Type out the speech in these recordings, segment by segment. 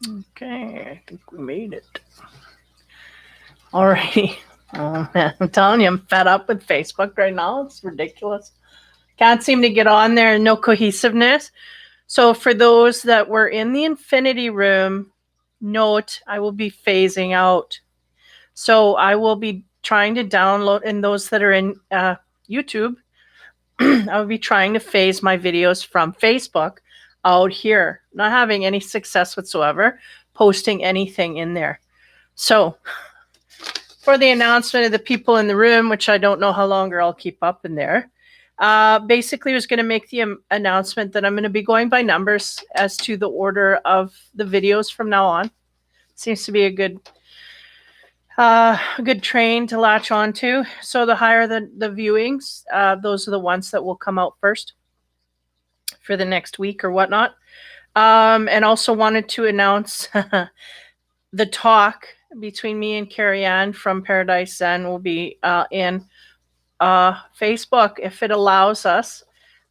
Okay, I think we made it. Alrighty. Oh man, I'm telling you, I'm fed up with Facebook right now. It's ridiculous. Can't seem to get on there. No cohesiveness. So for those that were in the Infinity Room, note I will be phasing out. So I will be trying to download, and those that are in YouTube, I will be trying to phase my videos from Facebook out here. Not having any success whatsoever posting anything in there. So for the announcement of the people in the room, which I don't know how longer I'll keep up in there. Basically, I was going to make the announcement that I'm going to be going by numbers as to the order of the videos from now on. Seems to be a good train to latch onto. So the higher the viewings, those are the ones that will come out first for the next week or whatnot. And also wanted to announce the talk between me and Carrie Ann from Paradise Zen will be in Facebook if it allows us,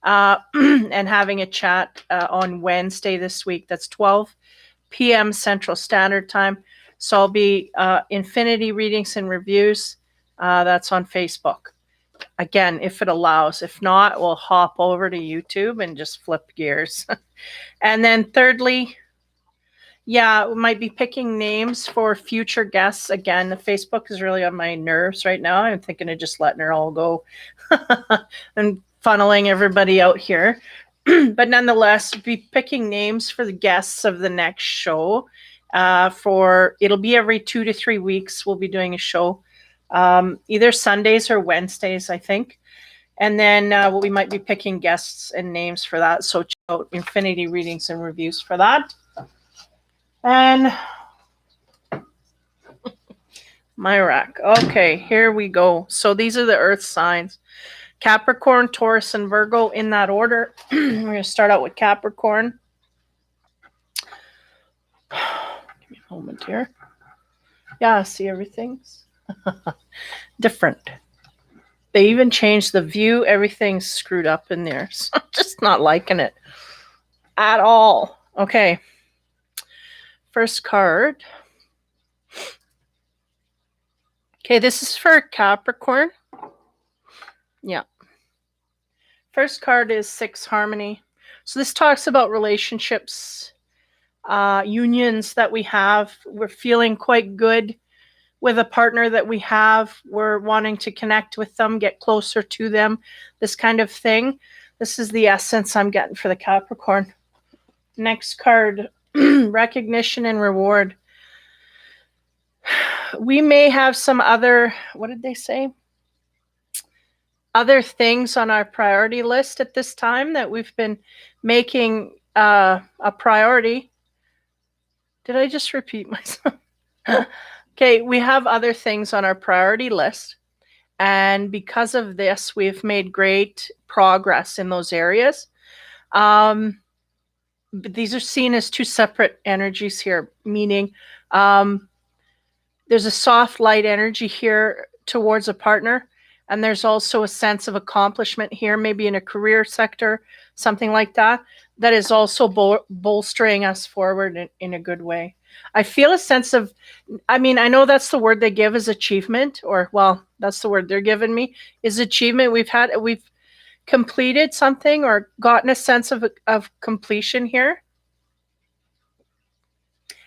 and having a chat on Wednesday this week. That's 12 p.m. Central Standard Time. So I'll be Infinity Readings and Reviews. That's on Facebook. Again, if it allows. If not, we'll hop over to YouTube and just flip gears. And then thirdly, yeah, we might be picking names for future guests. Again, the Facebook is really on my nerves right now. I'm thinking of just letting her all go and funneling everybody out here. But nonetheless, be picking names for the guests of the next show. It'll be every 2 to 3 weeks. We'll be doing a show, either Sundays or Wednesdays, I think. And then we might be picking guests and names for that. So check out Infinity Readings and Reviews for that. And my rack. Okay, here we go. So these are the earth signs: Capricorn, Taurus, and Virgo in that order. We're going to start out with Capricorn. Give me a moment here. Yeah, see, everything's different. They even changed the view. Everything's screwed up in there. So I'm just not liking it at all. Okay. First card. Okay, this is for Capricorn. Yeah. First card is 6 Harmony. So this talks about relationships, unions that we have. We're feeling quite good with a partner that we have. We're wanting to connect with them, get closer to them, this kind of thing. This is the essence I'm getting for the Capricorn. Next card, recognition and reward. We may have some other, what did they say? Other things on our priority list at this time that we've been making a priority. Did I just repeat myself? Okay, we have other things on our priority list. And because of this, we've made great progress in those areas. But these are seen as two separate energies here, meaning there's a soft light energy here towards a partner. And there's also a sense of accomplishment here, maybe in a career sector, something like that, that is also bolstering us forward in a good way. I feel a sense of, I mean, I know that's the word they give is achievement, or, well, that's the word they're giving me, is achievement. We've completed something or gotten a sense of completion here.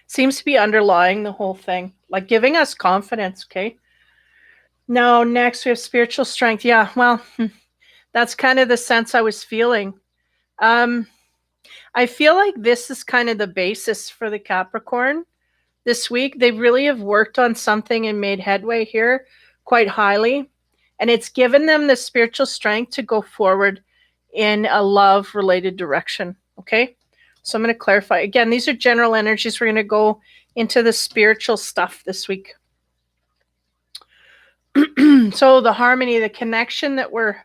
Seems to be underlying the whole thing, like giving us confidence, okay? Now, next we have spiritual strength. Yeah, well, that's kind of the sense I was feeling. I feel like this is kind of the basis for the Capricorn this week. They really have worked on something and made headway here quite highly. And it's given them the spiritual strength to go forward in a love-related direction, okay? So I'm going to clarify. Again, these are general energies. We're going to go into the spiritual stuff this week. So the harmony, the connection that we're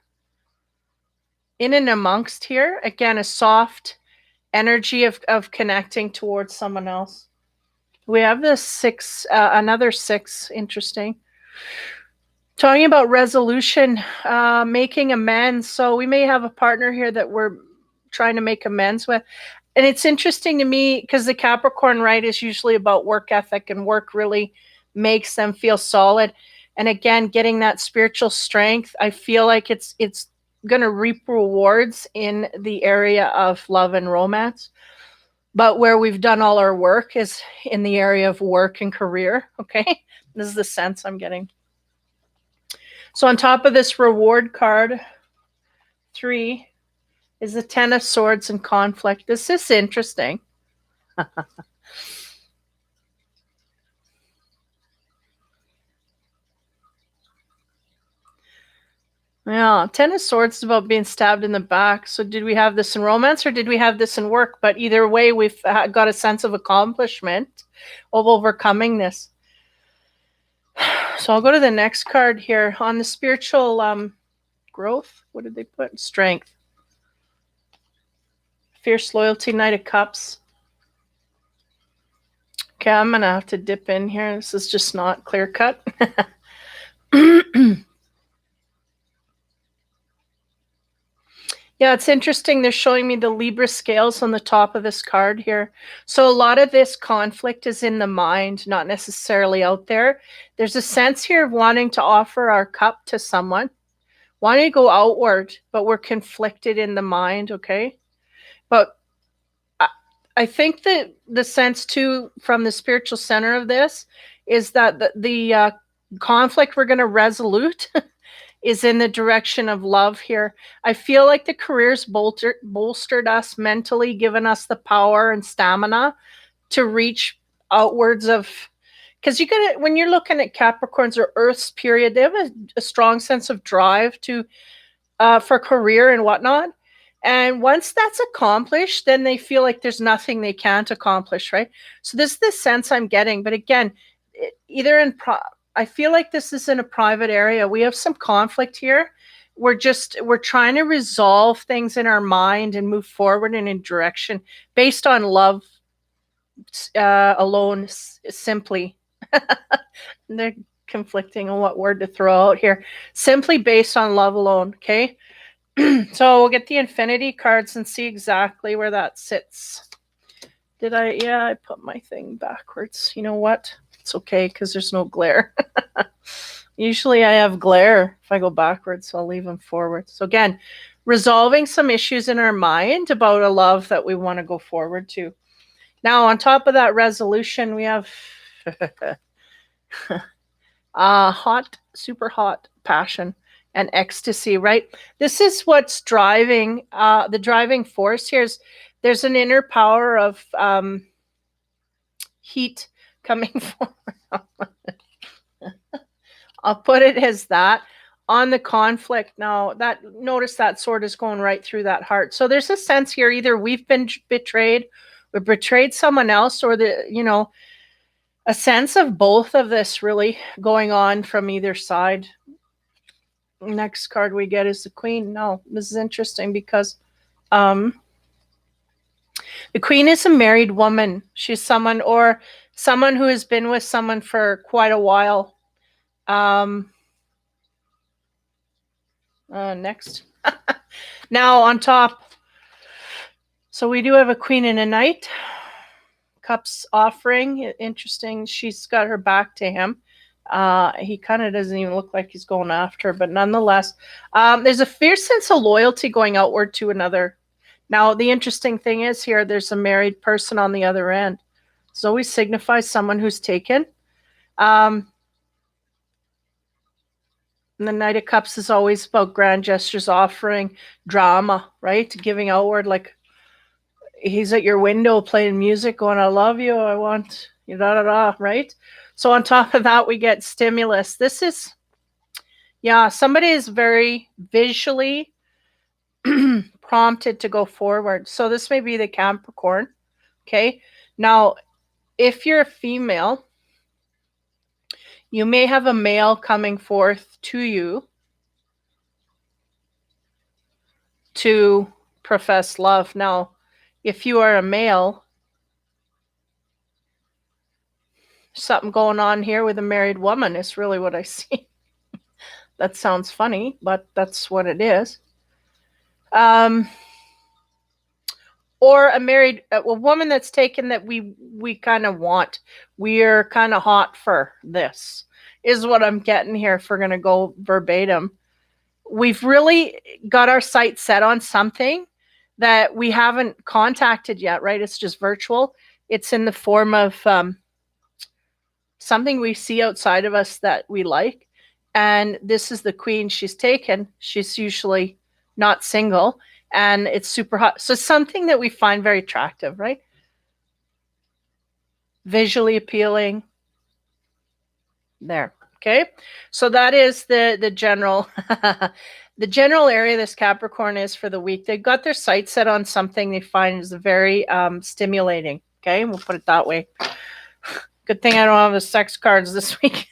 in and amongst here, again, a soft energy of connecting towards someone else. We have this 6, another 6, interesting. Talking about resolution, making amends. So we may have a partner here that we're trying to make amends with. and it's interesting to me because the Capricorn, right, is usually about work ethic, and work really makes them feel solid. And again, getting that spiritual strength, I feel like it's going to reap rewards in the area of love and romance. But where we've done all our work is in the area of work and career. Okay. This is the sense I'm getting. So on top of this reward card, 3 is the Ten of Swords and conflict. This is interesting. Yeah, Ten of Swords is about being stabbed in the back. So did we have this in romance or did we have this in work? But either way, we've got a sense of accomplishment of overcoming this. So I'll go to the next card here on the spiritual growth. What did they put? Strength. Fierce loyalty, Knight of Cups. Okay, I'm going to have to dip in here. This is just not clear cut. Yeah, it's interesting. They're showing me the Libra scales on the top of this card here. So a lot of this conflict is in the mind, not necessarily out there. There's a sense here of wanting to offer our cup to someone, wanting to go outward, but we're conflicted in the mind, okay? But I think that the sense too from the spiritual center of this is that the conflict we're going to resolute is in the direction of love here. I feel like the career's bolstered us mentally, given us the power and stamina to reach outwards of, because you got when you're looking at Capricorns or Earth's period, they have a strong sense of drive to for career and whatnot. And once that's accomplished, then they feel like there's nothing they can't accomplish, right? So this is the sense I'm getting. But again, either in I feel like this is in a private area. We have some conflict here. We're trying to resolve things in our mind and move forward in a direction based on love alone, simply. They're conflicting on what word to throw out here. Simply based on love alone, okay? So we'll get the infinity cards and see exactly where that sits. Yeah, I put my thing backwards. You know what? It's okay because there's no glare. Usually I have glare if I go backwards, so I'll leave them forward. So again, resolving some issues in our mind about a love that we want to go forward to. Now, on top of that resolution, we have hot, super hot passion and ecstasy, right? This is what's driving, the driving force here is there's an inner power of heat coming forward. I'll put it as that. On the conflict now, notice that sword is going right through that heart. So there's a sense here, either we've been betrayed, we betrayed someone else, or a sense of both of this really going on from either side. Next card we get is the Queen. No, this is interesting because the Queen is a married woman. She's someone who has been with someone for quite a while. Next. Now on top, so we do have a Queen and a Knight. Cups offering. Interesting. She's got her back to him. He kind of doesn't even look like he's going after her, but nonetheless, there's a fierce sense of loyalty going outward to another. Now, the interesting thing is here, there's a married person on the other end. So always signifies someone who's taken. And the Knight of Cups is always about grand gestures, offering drama, right? Giving outward, like he's at your window playing music, going, I love you, I want you, da da da, right? So on top of that, we get stimulus. This is, yeah, somebody is very visually prompted to go forward. So this may be the Capricorn, okay? Now, if you're a female, you may have a male coming forth to you to profess love. Now, if you are a male, something going on here with a married woman is really what I see. That sounds funny, but that's what it is. or a woman that's taken that we kind of want. We're kind of hot for this, is what I'm getting here, if we're going to go verbatim. We've really got our sights set on something that we haven't contacted yet, right? It's just virtual. It's in the form of something we see outside of us that we like. And this is the queen she's taken. She's usually not single, and it's super hot. So something that we find very attractive, right? Visually appealing. There. Okay. So that is the general the general area this Capricorn is for the week. They've got their sights set on something they find is very stimulating. Okay, we'll put it that way. Good thing I don't have the sex cards this week.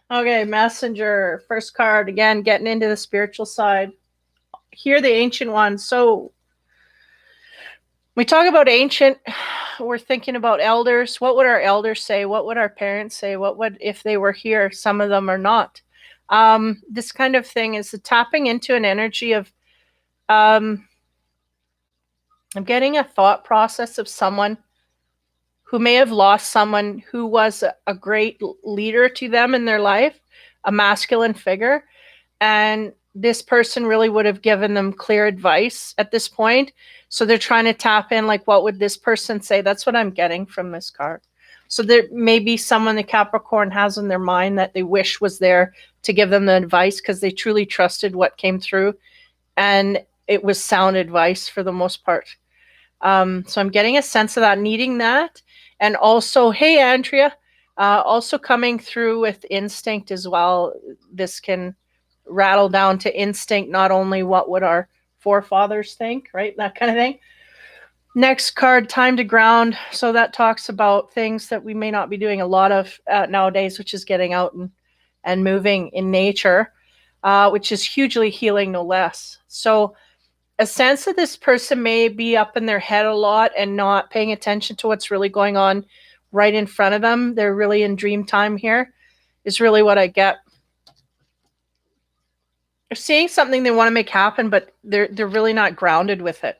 Okay, messenger, first card, again, getting into the spiritual side. Here, the ancient one. So we talk about ancient, we're thinking about elders. What would our elders say? What would our parents say? What would, if they were here? Some of them are not. This kind of thing is the tapping into an energy of, I'm getting a thought process of someone who may have lost someone who was a great leader to them in their life, a masculine figure. And this person really would have given them clear advice at this point. So they're trying to tap in, like, what would this person say? That's what I'm getting from this card. So there may be someone the Capricorn has in their mind that they wish was there to give them the advice because they truly trusted what came through. And it was sound advice for the most part. So I'm getting a sense of that, needing that. And also, hey, Andrea, also coming through with instinct as well. This can rattle down to instinct, not only what would our forefathers think, right? That kind of thing. Next card, time to ground. So that talks about things that we may not be doing a lot of nowadays, which is getting out and moving in nature, which is hugely healing, no less. So a sense that this person may be up in their head a lot and not paying attention to what's really going on right in front of them. They're really in dream time here, is really what I get. They're seeing something they want to make happen, but they're really not grounded with it.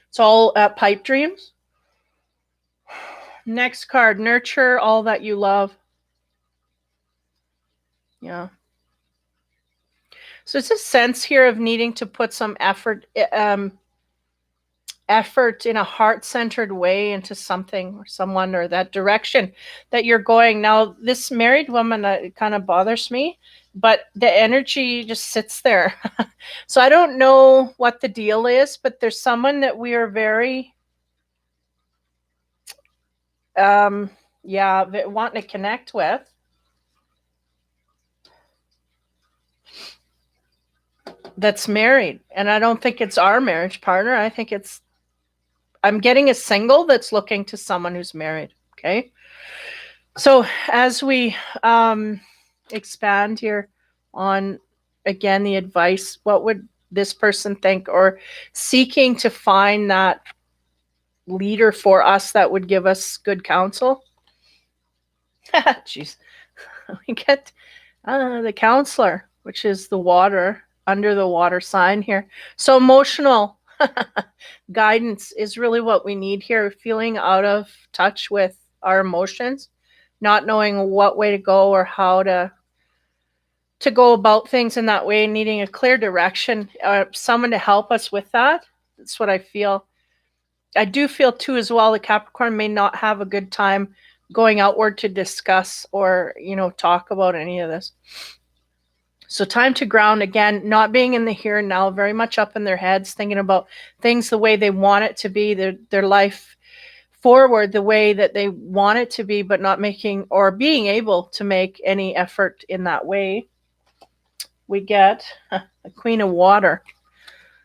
It's all pipe dreams. Next card, nurture all that you love. Yeah. So it's a sense here of needing to put some effort in a heart-centered way into something or someone or that direction that you're going. Now, this married woman, it kind of bothers me, but the energy just sits there. So I don't know what the deal is, but there's someone that we are very, wanting to connect with. That's married. And I don't think it's our marriage partner. I think I'm getting a single that's looking to someone who's married. Okay. So as we expand here on, again, the advice, what would this person think, or seeking to find that leader for us that would give us good counsel? Jeez. We get the counselor, which is the water, under the water sign here. So emotional guidance is really what we need here. Feeling out of touch with our emotions, not knowing what way to go or how to go about things in that way, needing a clear direction, someone to help us with that. That's what I feel. I do feel too as well, the Capricorn may not have a good time going outward to discuss or, talk about any of this. So time to ground, again, not being in the here and now, very much up in their heads, thinking about things the way they want it to be, their life forward the way that they want it to be, but not making or being able to make any effort in that way. We get the Queen of Water.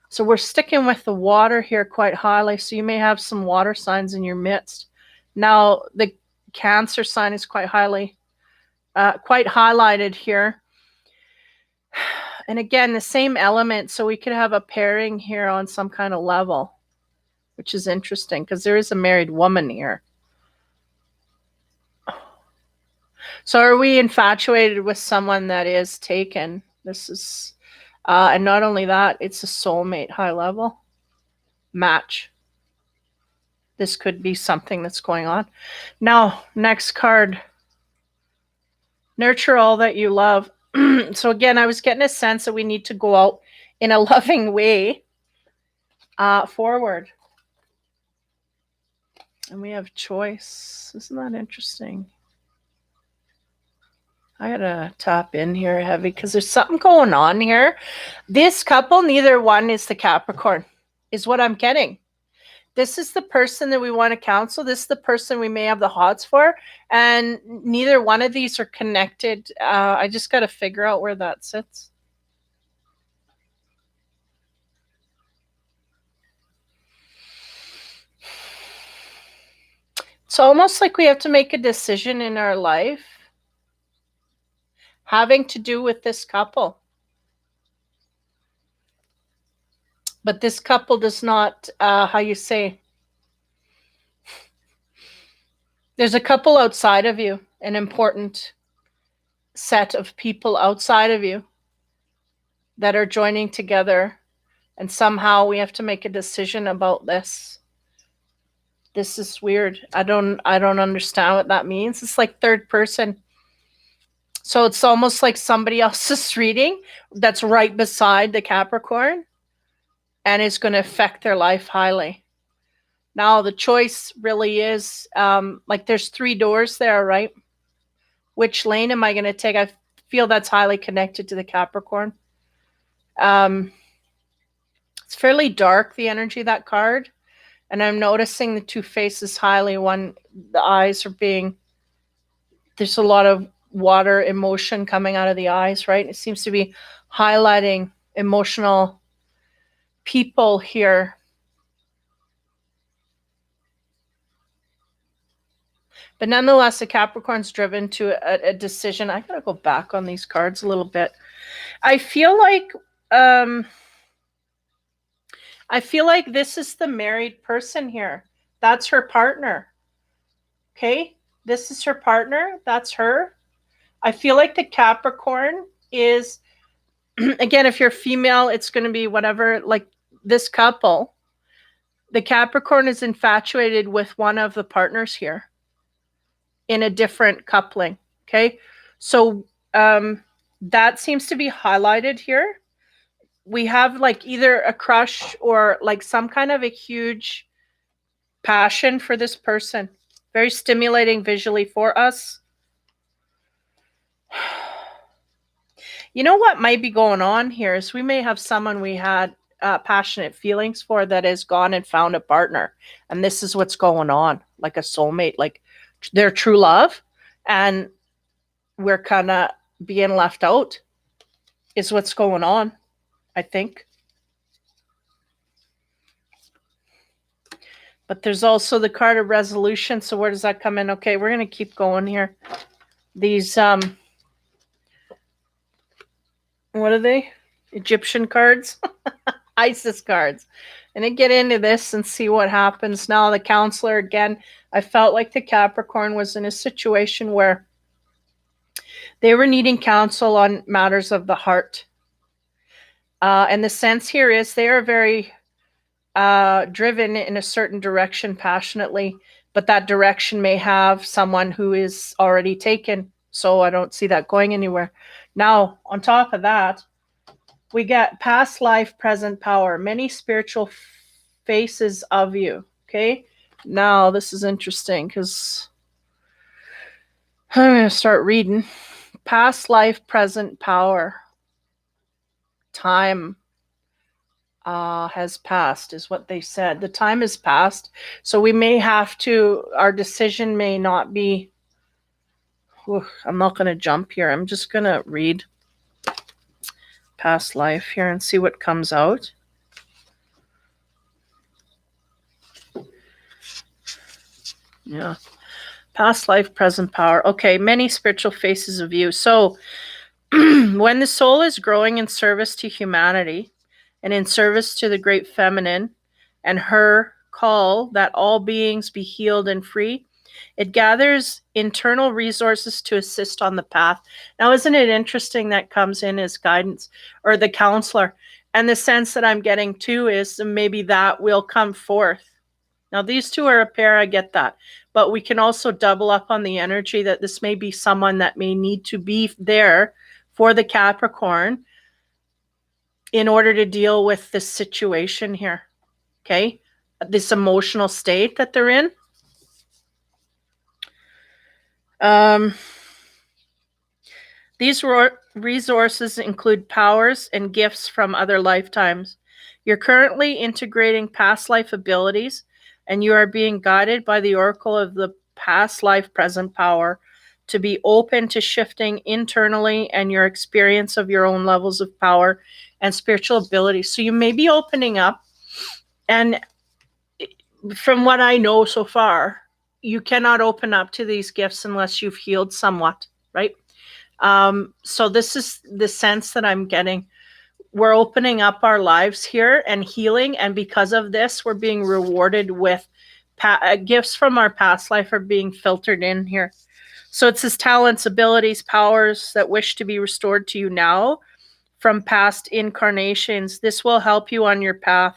So we're sticking with the water here quite highly. So you may have some water signs in your midst. Now, the Cancer sign is quite highlighted here. And again, the same element. So we could have a pairing here on some kind of level, which is interesting because there is a married woman here. So are we infatuated with someone that is taken? This is, and not only that, it's a soulmate high level. match. This could be something that's going on. Now, next card. Nurture all that you love. So again, I was getting a sense that we need to go out in a loving way forward. And we have choice. Isn't that interesting? I gotta tap in here heavy because there's something going on here. This couple, neither one is the Capricorn, is what I'm getting. This is the person that we want to counsel. This is the person we may have the hots for. And neither one of these are connected. I just got to figure out where that sits. It's almost like we have to make a decision in our life having to do with this couple. But this couple does not, how you say, there's a couple outside of you, an important set of people outside of you that are joining together. And somehow we have to make a decision about this. This is weird. I don't understand what that means. It's like third person. So it's almost like somebody else's reading that's right beside the Capricorn and it's going to affect their life highly. Now the choice really is like there's 3 doors there, right? Which lane am I going to take? I feel that's highly connected to the Capricorn. It's fairly dark, the energy of that card. And I'm noticing the 2 faces highly. One, the eyes are being, there's a lot of water emotion coming out of the eyes, right? It seems to be highlighting emotional people here. But nonetheless, the Capricorn's driven to a decision. I gotta go back on these cards a little bit. I feel like this is the married person here. That's her partner. Okay? This is her partner. That's her. I feel like the Capricorn is, again, if you're female, it's going to be whatever, like this couple. The Capricorn is infatuated with one of the partners here in a different coupling. Okay? So that seems to be highlighted here. We have like either a crush or like some kind of a huge passion for this person. Very stimulating visually for us. You know what might be going on here is we may have someone we had passionate feelings for that has gone and found a partner. And this is what's going on, like a soulmate, like their true love. And we're kind of being left out is what's going on, I think. But there's also the card of resolution. So where does that come in? Okay, we're going to keep going here. These, what are they? Egyptian cards? Isis cards. And I get into this and see what happens. Now the counselor, again, I felt like the Capricorn was in a situation where they were needing counsel on matters of the heart. And the sense here is they are very driven in a certain direction passionately, but that direction may have someone who is already taken. So I don't see that going anywhere. Now, on top of that, we get past life, present power, many spiritual faces of you. Okay. Now this is interesting because I'm going to start reading. Past life, present power. Time has passed is what they said. The time has passed. So we may have to, our decision may not be, I'm not going to jump here. I'm just going to read past life here and see what comes out. Yeah. Past life, present power. Okay. Many spiritual faces of you. So when the soul is growing in service to humanity and in service to the great feminine and her call that all beings be healed and free, it gathers internal resources to assist on the path. Now, isn't it interesting that comes in as guidance or the counselor? And the sense that I'm getting too is maybe that will come forth. Now, these two are a pair, I get that. But we can also double up on the energy that this may be someone that may need to be there for the Capricorn in order to deal with this situation here. Okay? This emotional state that they're in. These resources include powers and gifts from other lifetimes. You're currently integrating past life abilities, and you are being guided by the oracle of the past life present power to be open to shifting internally and your experience of your own levels of power and spiritual ability. So you may be opening up, and from what I know so far, you cannot open up to these gifts unless you've healed somewhat, right? So this is the sense that I'm getting. We're opening up our lives here and healing, and because of this, we're being rewarded with gifts from our past life are being filtered in here. So it says talents, abilities, powers that wish to be restored to you now from past incarnations. This will help you on your path.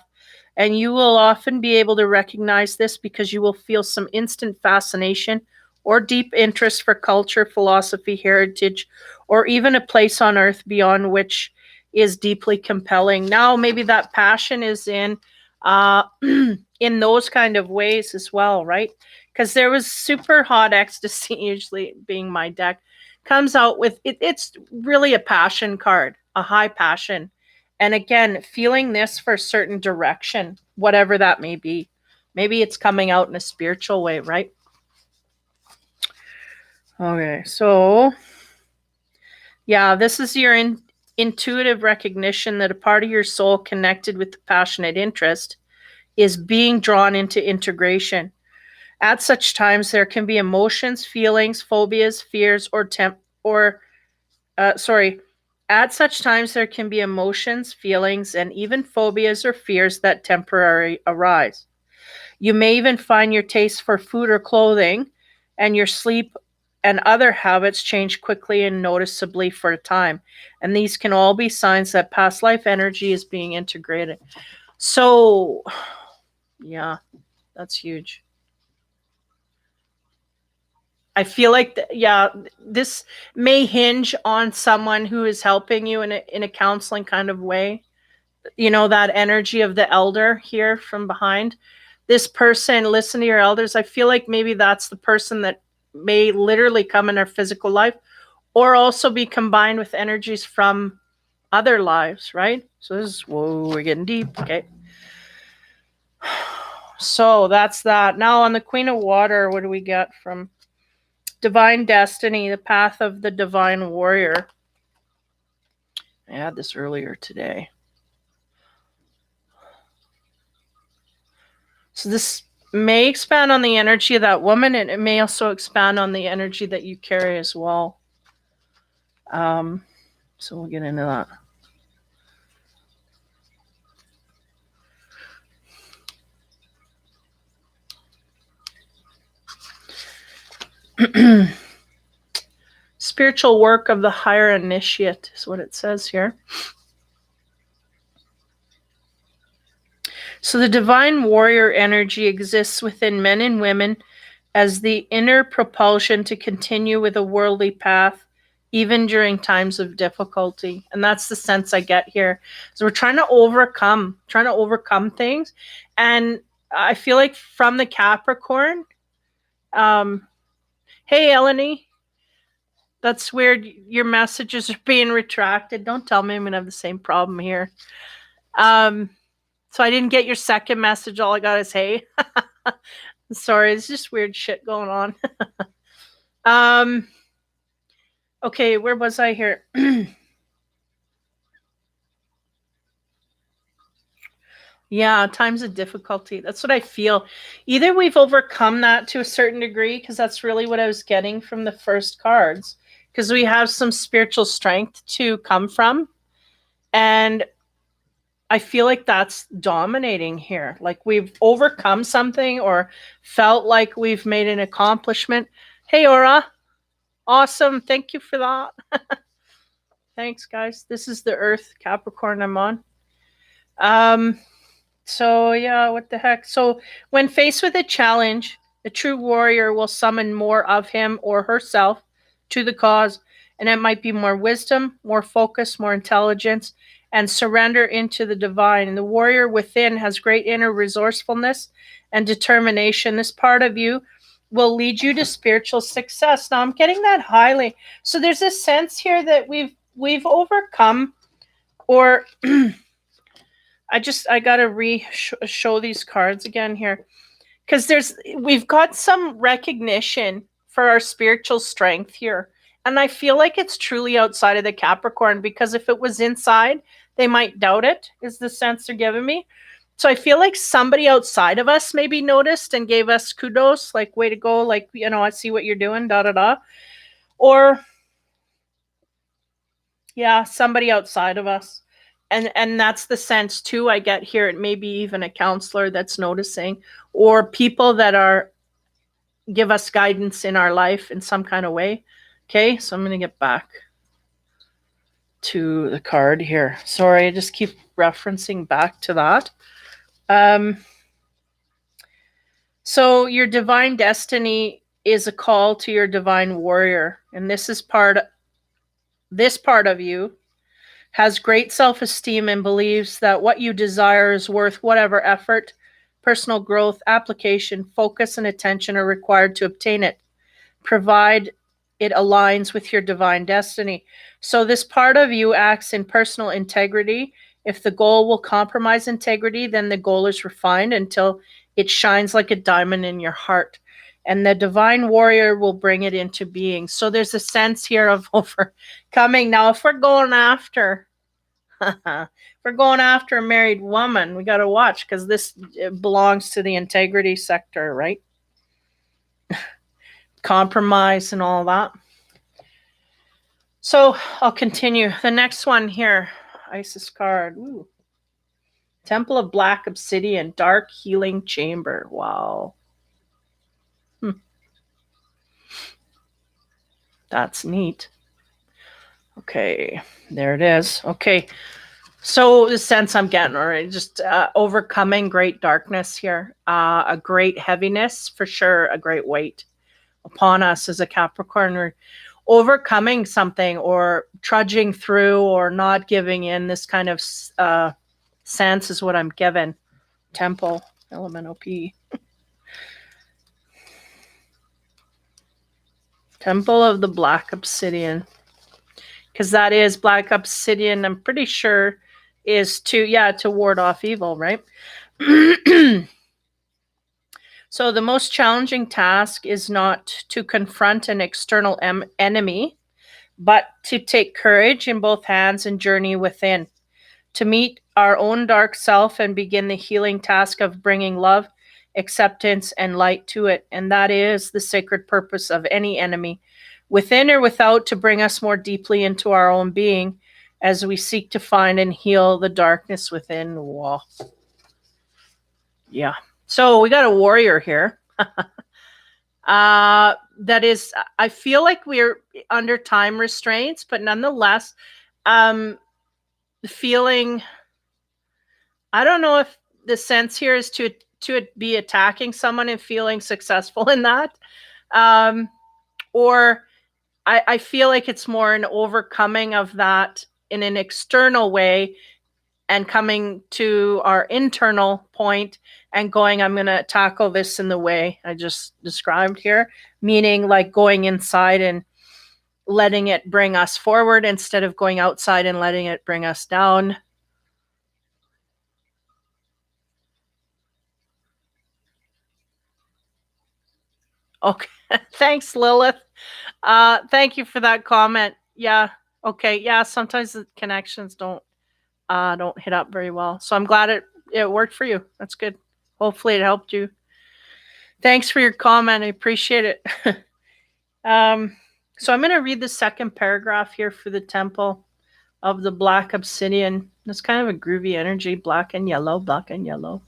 And you will often be able to recognize this because you will feel some instant fascination or deep interest for culture, philosophy, heritage, or even a place on earth beyond which is deeply compelling. Now, maybe that passion is in in those kind of ways as well, right? Because there was super hot ecstasy, usually being my deck, comes out with it's really a passion card, a high passion. And again, feeling this for a certain direction, whatever that may be. Maybe it's coming out in a spiritual way, right? Okay, so yeah, this is your intuitive recognition that a part of your soul connected with the passionate interest is being drawn into integration. At such times, there can be emotions, feelings, phobias, fears, At such times, there can be emotions, feelings, and even phobias or fears that temporarily arise. You may even find your taste for food or clothing and your sleep and other habits change quickly and noticeably for a time. And these can all be signs that past life energy is being integrated. So, yeah, that's huge. I feel like, this may hinge on someone who is helping you in a counseling kind of way. You know, that energy of the elder here from behind. This person, listen to your elders. I feel like maybe that's the person that may literally come in our physical life or also be combined with energies from other lives, right? So this is, whoa, we're getting deep. Okay. So that's that. Now on the Queen of Water, what do we get from Divine Destiny, the path of the divine warrior? I had this earlier today. So this may expand on the energy of that woman, and it may also expand on the energy that you carry as well. So we'll get into that. Spiritual work of the higher initiate is what it says here. So the divine warrior energy exists within men and women as the inner propulsion to continue with a worldly path, even during times of difficulty. And that's the sense I get here. So we're trying to overcome things. And I feel like from the Capricorn, hey, Eleni, that's weird. Your messages are being retracted. Don't tell me I'm going to have the same problem here. So I didn't get your second message. All I got is hey. Sorry, it's just weird shit going on. Okay, where was I here? Yeah, times of difficulty. That's what I feel. Either we've overcome that to a certain degree, because that's really what I was getting from the first cards, because we have some spiritual strength to come from. And I feel like that's dominating here. Like we've overcome something or felt like we've made an accomplishment. Hey, Aura. Awesome. Thank you for that. Thanks, guys. This is the Earth Capricorn I'm on. So yeah, what the heck? So when faced with a challenge, a true warrior will summon more of him or herself to the cause, and it might be more wisdom, more focus, more intelligence, and surrender into the divine. And the warrior within has great inner resourcefulness and determination. This part of you will lead you to spiritual success. Now I'm getting that highly. So there's a sense here that we've overcome, or I gotta show these cards again here, because we've got some recognition for our spiritual strength here, and I feel like it's truly outside of the Capricorn, because if it was inside, they might doubt it. Is the sense they're giving me? So I feel like somebody outside of us maybe noticed and gave us kudos, like way to go, like I see what you're doing, da da da, or yeah, somebody outside of us. And that's the sense too I get here. It may be even a counselor that's noticing, or people that are give us guidance in our life in some kind of way. Okay, so I'm going to get back to the card here. Sorry, I just keep referencing back to that. So your divine destiny is a call to your divine warrior, and this part of you has great self-esteem and believes that what you desire is worth whatever effort, personal growth, application, focus, and attention are required to obtain it, provide it aligns with your divine destiny. So this part of you acts in personal integrity. If the goal will compromise integrity, then the goal is refined until it shines like a diamond in your heart. And the divine warrior will bring it into being. So there's a sense here of overcoming. Now, if we're going after a married woman, we got to watch, because this belongs to the integrity sector, right? Compromise and all that. So I'll continue. The next one here, Isis card. Ooh. Temple of Black Obsidian, Dark Healing Chamber. Wow. That's neat. Okay, there it is. Okay, so the sense I'm getting, all right, just overcoming great darkness here, a great heaviness for sure, a great weight upon us as a Capricorn. We're overcoming something, or trudging through, or not giving in. This kind of sense is what I'm given. Temple, elemental P. Temple of the Black Obsidian. Because that is Black Obsidian, I'm pretty sure, is to ward off evil, right? So the most challenging task is not to confront an external enemy, but to take courage in both hands and journey within, to meet our own dark self and begin the healing task of bringing love, acceptance, and light to it. And that is the sacred purpose of any enemy, within or without, to bring us more deeply into our own being as we seek to find and heal the darkness within. Whoa. Yeah. So we got a warrior here. That is, I feel like we're under time restraints, but nonetheless, feeling, I don't know if the sense here is to be attacking someone and feeling successful in that. Or I feel like it's more an overcoming of that in an external way, and coming to our internal point and going, I'm going to tackle this in the way I just described here, meaning like going inside and letting it bring us forward instead of going outside and letting it bring us down. Okay. Thanks, Lilith. Thank you for that comment. Yeah. Okay. Yeah. Sometimes the connections don't hit up very well. So I'm glad it worked for you. That's good. Hopefully it helped you. Thanks for your comment. I appreciate it. So I'm going to read the second paragraph here for the Temple of the Black Obsidian. It's kind of a groovy energy, black and yellow, black and yellow.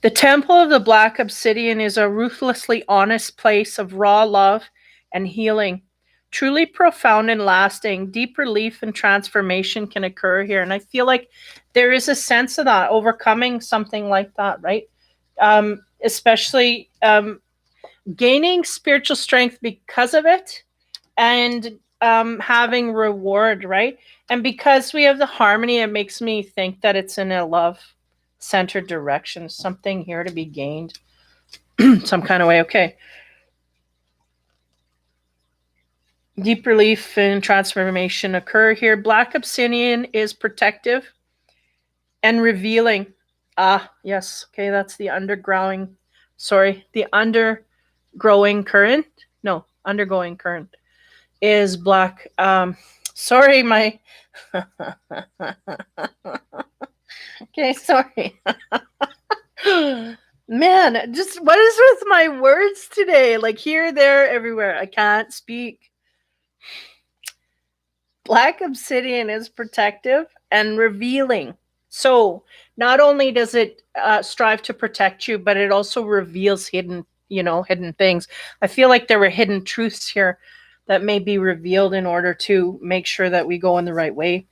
The Temple of the Black Obsidian is a ruthlessly honest place of raw love and healing. truly profound and lasting. Deep relief and transformation can occur here. And I feel like there is a sense of that, overcoming something like that, right? Especially gaining spiritual strength because of it, and having reward, right? And because we have the harmony, it makes me think that it's in a love centered direction, something here to be gained some kind of way. Okay. Deep relief and transformation occur here. Black obsidian is protective and revealing. Ah, yes. Okay, that's the undergrowing. Sorry, the undergrowing current. No, undergoing current is black. Sorry, my. Okay, sorry. Man, just what is with my words today? Like here, there, everywhere. I can't speak. Black obsidian is protective and revealing. So not only does it strive to protect you, but it also reveals hidden, hidden things. I feel like there were hidden truths here that may be revealed in order to make sure that we go in the right way.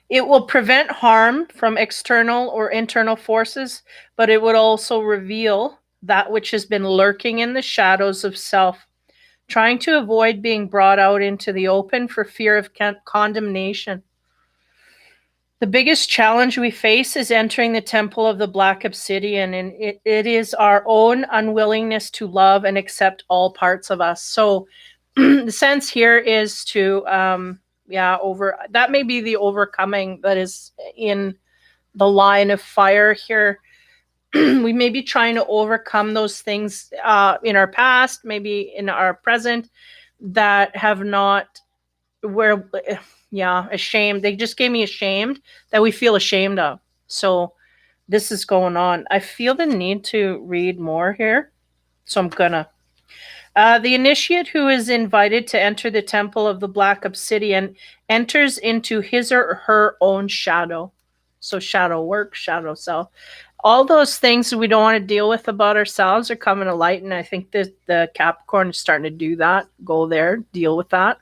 It will prevent harm from external or internal forces, but it would also reveal that which has been lurking in the shadows of self, trying to avoid being brought out into the open for fear of condemnation. The biggest challenge we face is entering the temple of the black obsidian, and it is our own unwillingness to love and accept all parts of us. So the sense here is to, that may be the overcoming that is in the line of fire here. We may be trying to overcome those things in our past, maybe in our present, that have not, ashamed. They just gave me ashamed, that we feel ashamed of. So this is going on. I feel the need to read more here. So I'm gonna. The initiate who is invited to enter the temple of the black obsidian enters into his or her own shadow. So shadow work, shadow self. All those things we don't want to deal with about ourselves are coming to light. And I think that the Capricorn is starting to do that. Go there, deal with that.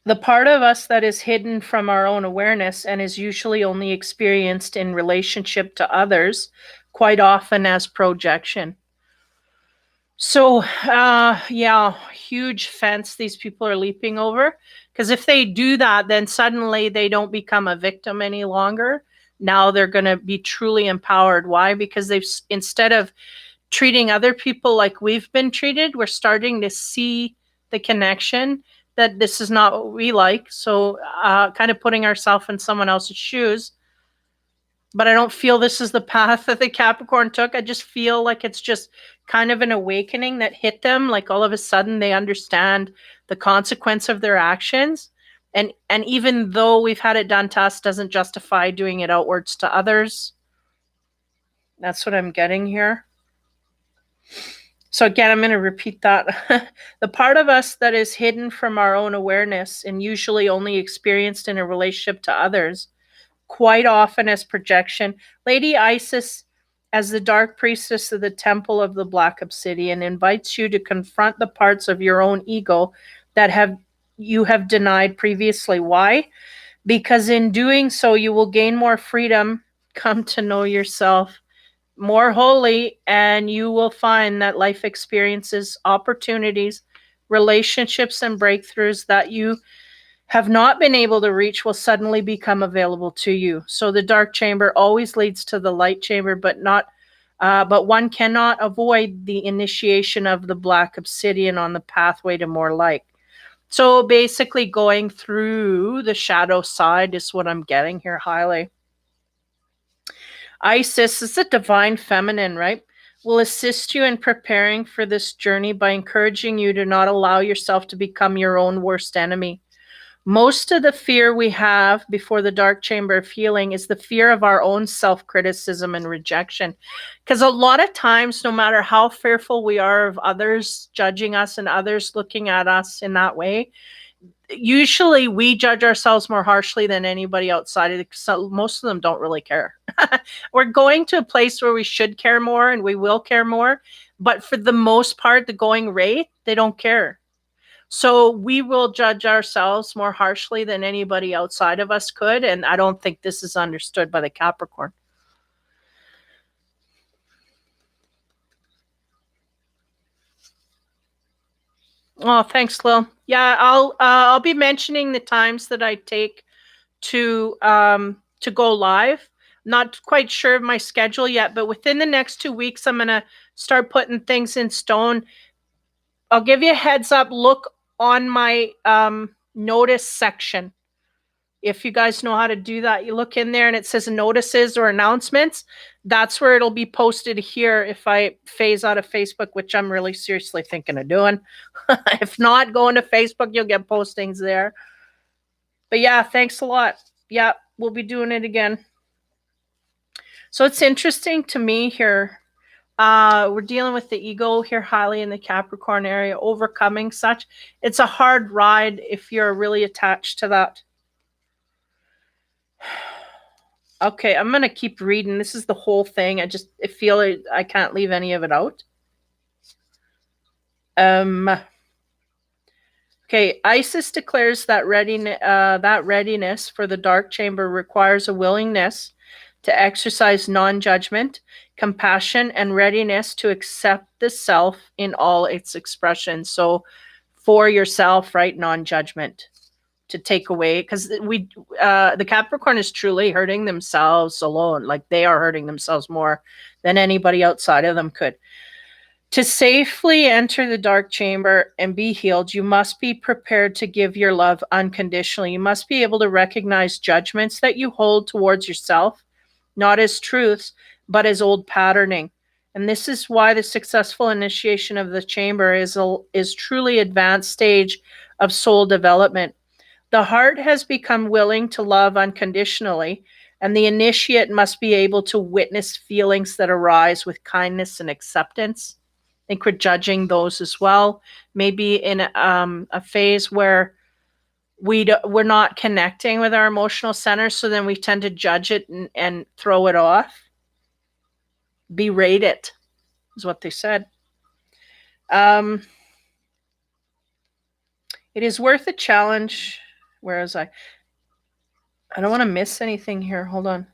The part of us that is hidden from our own awareness and is usually only experienced in relationship to others, quite often as projection. So, huge fence these people are leaping over. Because if they do that, then suddenly they don't become a victim any longer. Now they're going to be truly empowered. Why? Because instead of treating other people like we've been treated, we're starting to see the connection that this is not what we like. So kind of putting ourselves in someone else's shoes. But I don't feel this is the path that the Capricorn took. I just feel like it's just kind of an awakening that hit them. Like all of a sudden they understand the consequence of their actions. And even though we've had it done to us, doesn't justify doing it outwards to others. That's what I'm getting here. So again, I'm going to repeat that. The part of us that is hidden from our own awareness and usually only experienced in a relationship to others, quite often as projection. Lady Isis, as the dark priestess of the temple of the black obsidian, invites you to confront the parts of your own ego that you have denied previously. Why? Because in doing so, you will gain more freedom, come to know yourself more wholly, and you will find that life experiences, opportunities, relationships, and breakthroughs that you have not been able to reach will suddenly become available to you. So the dark chamber always leads to the light chamber, but one cannot avoid the initiation of the black obsidian on the pathway to more light. So basically going through the shadow side is what I'm getting here highly. Isis is the divine feminine, right? Will assist you in preparing for this journey by encouraging you to not allow yourself to become your own worst enemy. Most of the fear we have before the dark chamber of healing is the fear of our own self-criticism and rejection. Because a lot of times, no matter how fearful we are of others judging us and others looking at us in that way, usually we judge ourselves more harshly than anybody outside of it. So most of them don't really care. We're going to a place where we should care more, and we will care more. But for the most part, the going rate, they don't care. So we will judge ourselves more harshly than anybody outside of us could. And I don't think this is understood by the Capricorn. Oh, thanks, Lil. Yeah, I'll be mentioning the times that I take to go live. Not quite sure of my schedule yet, but within the next 2 weeks, I'm gonna start putting things in stone. I'll give you a heads up. Look on my notice section. If you guys know how to do that, you look in there and it says notices or announcements. That's where it'll be posted here if I phase out of Facebook, which I'm really seriously thinking of doing. If not, going to Facebook, you'll get postings there. But yeah, thanks a lot. Yeah, we'll be doing it again. So it's interesting to me here. We're dealing with the ego here highly in the Capricorn area, overcoming such. It's a hard ride if you're really attached to that. Okay, I'm going to keep reading. This is the whole thing. I feel I can't leave any of it out. Okay, Isis declares that readiness for the dark chamber requires a willingness to exercise non-judgment, compassion, and readiness to accept the self in all its expressions. So for yourself, right, non-judgment. To take away, because the Capricorn is truly hurting themselves alone. Like they are hurting themselves more than anybody outside of them could. To safely enter the dark chamber and be healed, you must be prepared to give your love unconditionally. You must be able to recognize judgments that you hold towards yourself, not as truths, but as old patterning. And this is why the successful initiation of the chamber is truly advanced stage of soul development. The heart has become willing to love unconditionally, and the initiate must be able to witness feelings that arise with kindness and acceptance. I think we're judging those as well. Maybe in a phase where we're not connecting with our emotional center, so then we tend to judge it and throw it off. Berate it, is what they said. It is worth a challenge. Where is I? I don't want to miss anything here. Hold on.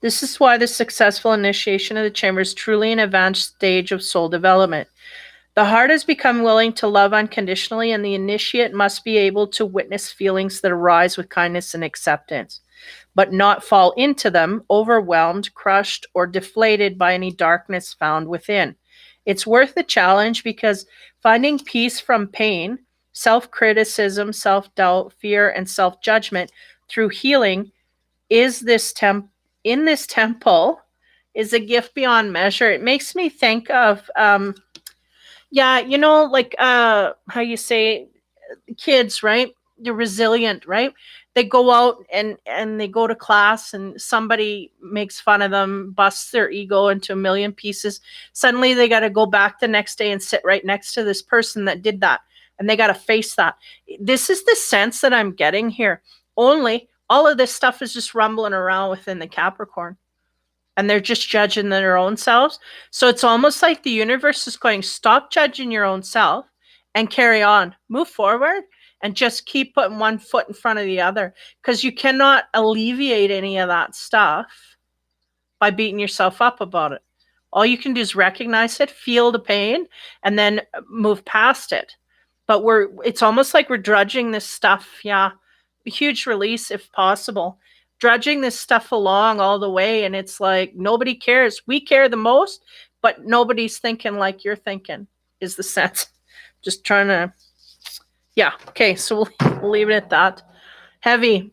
This is why the successful initiation of the chamber is truly an advanced stage of soul development. The heart has become willing to love unconditionally, and the initiate must be able to witness feelings that arise with kindness and acceptance, but not fall into them, overwhelmed, crushed, or deflated by any darkness found within. It's worth the challenge because finding peace from pain, self-criticism, self-doubt, fear, and self-judgment through healing in this temple is a gift beyond measure. It makes me think of like how you say kids, right? They're resilient, right? They go out and they go to class and somebody makes fun of them, busts their ego into a million pieces. Suddenly they got to go back the next day and sit right next to this person that did that. And they got to face that. This is the sense that I'm getting here. Only all of this stuff is just rumbling around within the Capricorn. And they're just judging their own selves. So it's almost like the universe is going, stop judging your own self and carry on. Move forward and just keep putting one foot in front of the other. Because you cannot alleviate any of that stuff by beating yourself up about it. All you can do is recognize it, feel the pain, and then move past it. But it's almost like we're drudging this stuff. Yeah, a huge release if possible. Drudging this stuff along all the way, and it's like nobody cares. We care the most, but nobody's thinking like you're thinking, is the sense. Just trying to, yeah. Okay, so we'll leave it at that. Heavy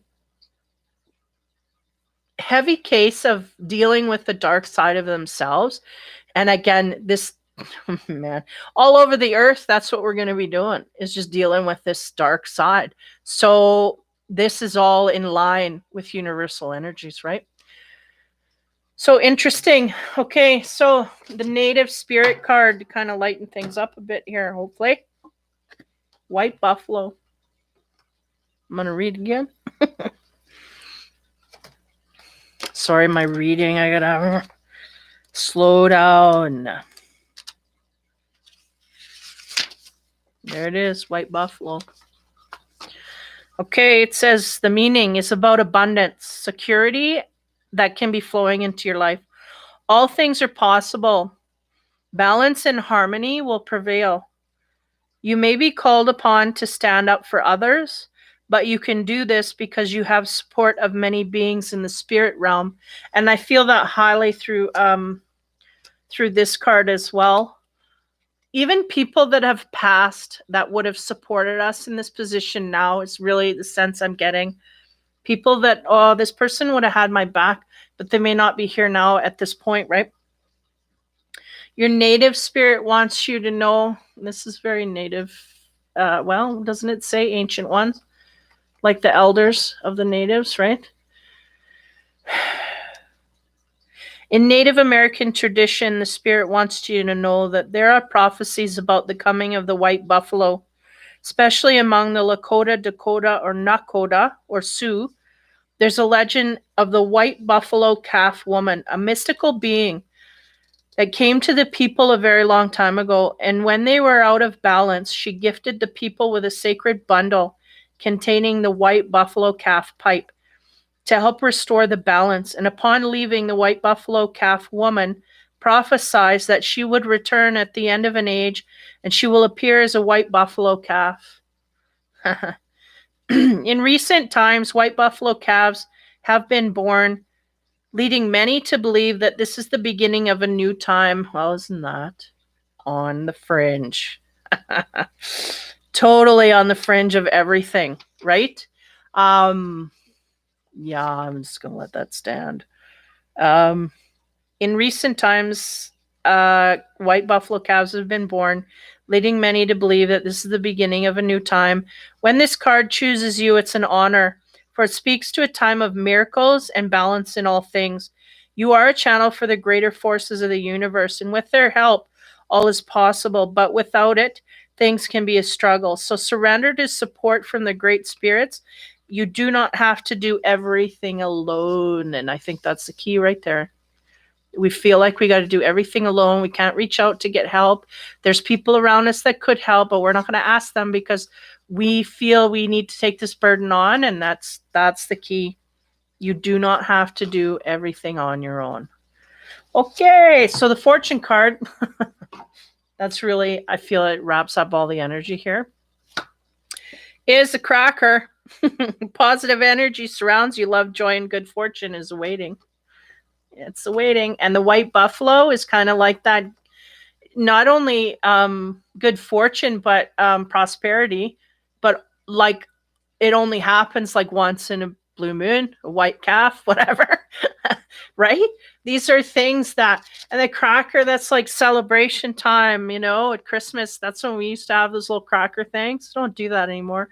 case of dealing with the dark side of themselves. And again, this, man, all over the earth, that's what we're going to be doing, is just dealing with this dark side. So this is all in line with universal energies, right? So interesting. Okay, so the native spirit card to kind of lighten things up a bit here, hopefully. White buffalo. I'm going to read again. Sorry, my reading. I got to slow down. There it is, white buffalo. Okay, it says the meaning is about abundance, security that can be flowing into your life. All things are possible. Balance and harmony will prevail. You may be called upon to stand up for others, but you can do this because you have support of many beings in the spirit realm. And I feel that highly through this card as well. Even people that have passed that would have supported us in this position now is really the sense I'm getting. People that, oh, this person would have had my back, but they may not be here now at this point, right? Your native spirit wants you to know, this is very native. Well, doesn't it say ancient ones? Like the elders of the natives, right? In Native American tradition, the spirit wants you to know that there are prophecies about the coming of the white buffalo, especially among the Lakota, Dakota, or Nakota, or Sioux. There's a legend of the white buffalo calf woman, a mystical being that came to the people a very long time ago. And when they were out of balance, she gifted the people with a sacred bundle containing the white buffalo calf pipe to help restore the balance. And upon leaving, the white buffalo calf woman prophesies that she would return at the end of an age and she will appear as a white buffalo calf. In recent times, white buffalo calves have been born, leading many to believe that this is the beginning of a new time. Well, isn't that on the fringe? Totally on the fringe of everything, right? Yeah, I'm just going to let that stand. In recent times, white buffalo calves have been born, leading many to believe that this is the beginning of a new time. When this card chooses you, it's an honor, for it speaks to a time of miracles and balance in all things. You are a channel for the greater forces of the universe, and with their help, all is possible, but without it, things can be a struggle. So surrender to support from the great spirits. You do not have to do everything alone, and I think that's the key right there. We feel like we got to do everything alone. We can't reach out to get help. There's people around us that could help, but we're not going to ask them because we feel we need to take this burden on, and that's the key. You do not have to do everything on your own. Okay, so the fortune card, that's really, I feel it wraps up all the energy here, is the cracker. Positive energy surrounds you. Love, joy, and good fortune is awaiting. It's awaiting. And the white buffalo is kind of like that, not only good fortune, but prosperity, but like it only happens like once in a blue moon, a white calf, whatever. Right? These are things that, and the cracker, that's like celebration time, at Christmas. That's when we used to have those little cracker things. Don't do that anymore.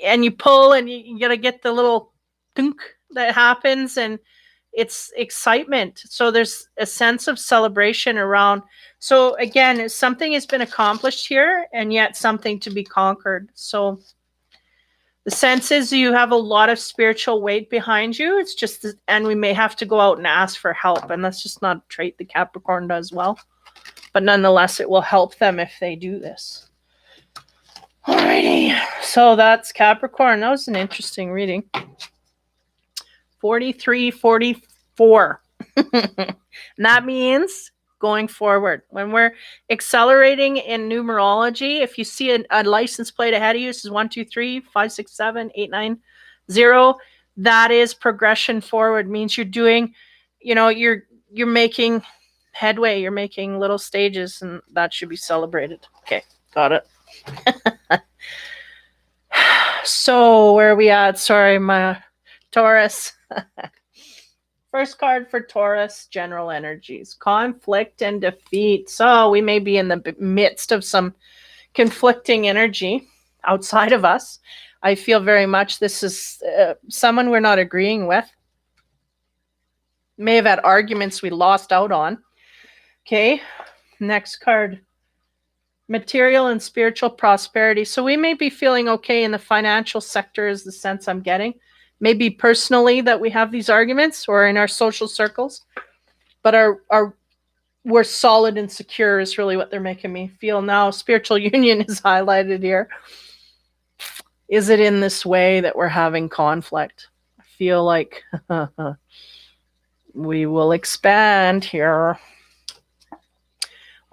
And you pull and you got to get the little dunk that happens, and it's excitement. So there's a sense of celebration around. So again, something has been accomplished here and yet something to be conquered. So the sense is you have a lot of spiritual weight behind you. It's just, and we may have to go out and ask for help. And that's just not a trait the Capricorn does well. But nonetheless, it will help them if they do this. Alrighty. So that's Capricorn. That was an interesting reading. 43, 44. And that means going forward. When we're accelerating in numerology, if you see a license plate ahead of you, this is 1, 2, 3, 5, 6, 7, 8, 9, 0. That is progression forward. Means you're doing, you're making headway. You're making little stages, and that should be celebrated. Okay, got it. So where are we at? Sorry, my Taurus. First card for Taurus, general energies, conflict and defeat. So we may be in the midst of some conflicting energy outside of us. I feel very much this is someone we're not agreeing with. May have had arguments we lost out on. Okay, next card. Material and spiritual prosperity. So we may be feeling okay in the financial sector is the sense I'm getting. Maybe personally that we have these arguments or in our social circles, but our we're solid and secure is really what they're making me feel now. Spiritual union is highlighted here. Is it in this way that we're having conflict? I feel like we will expand here.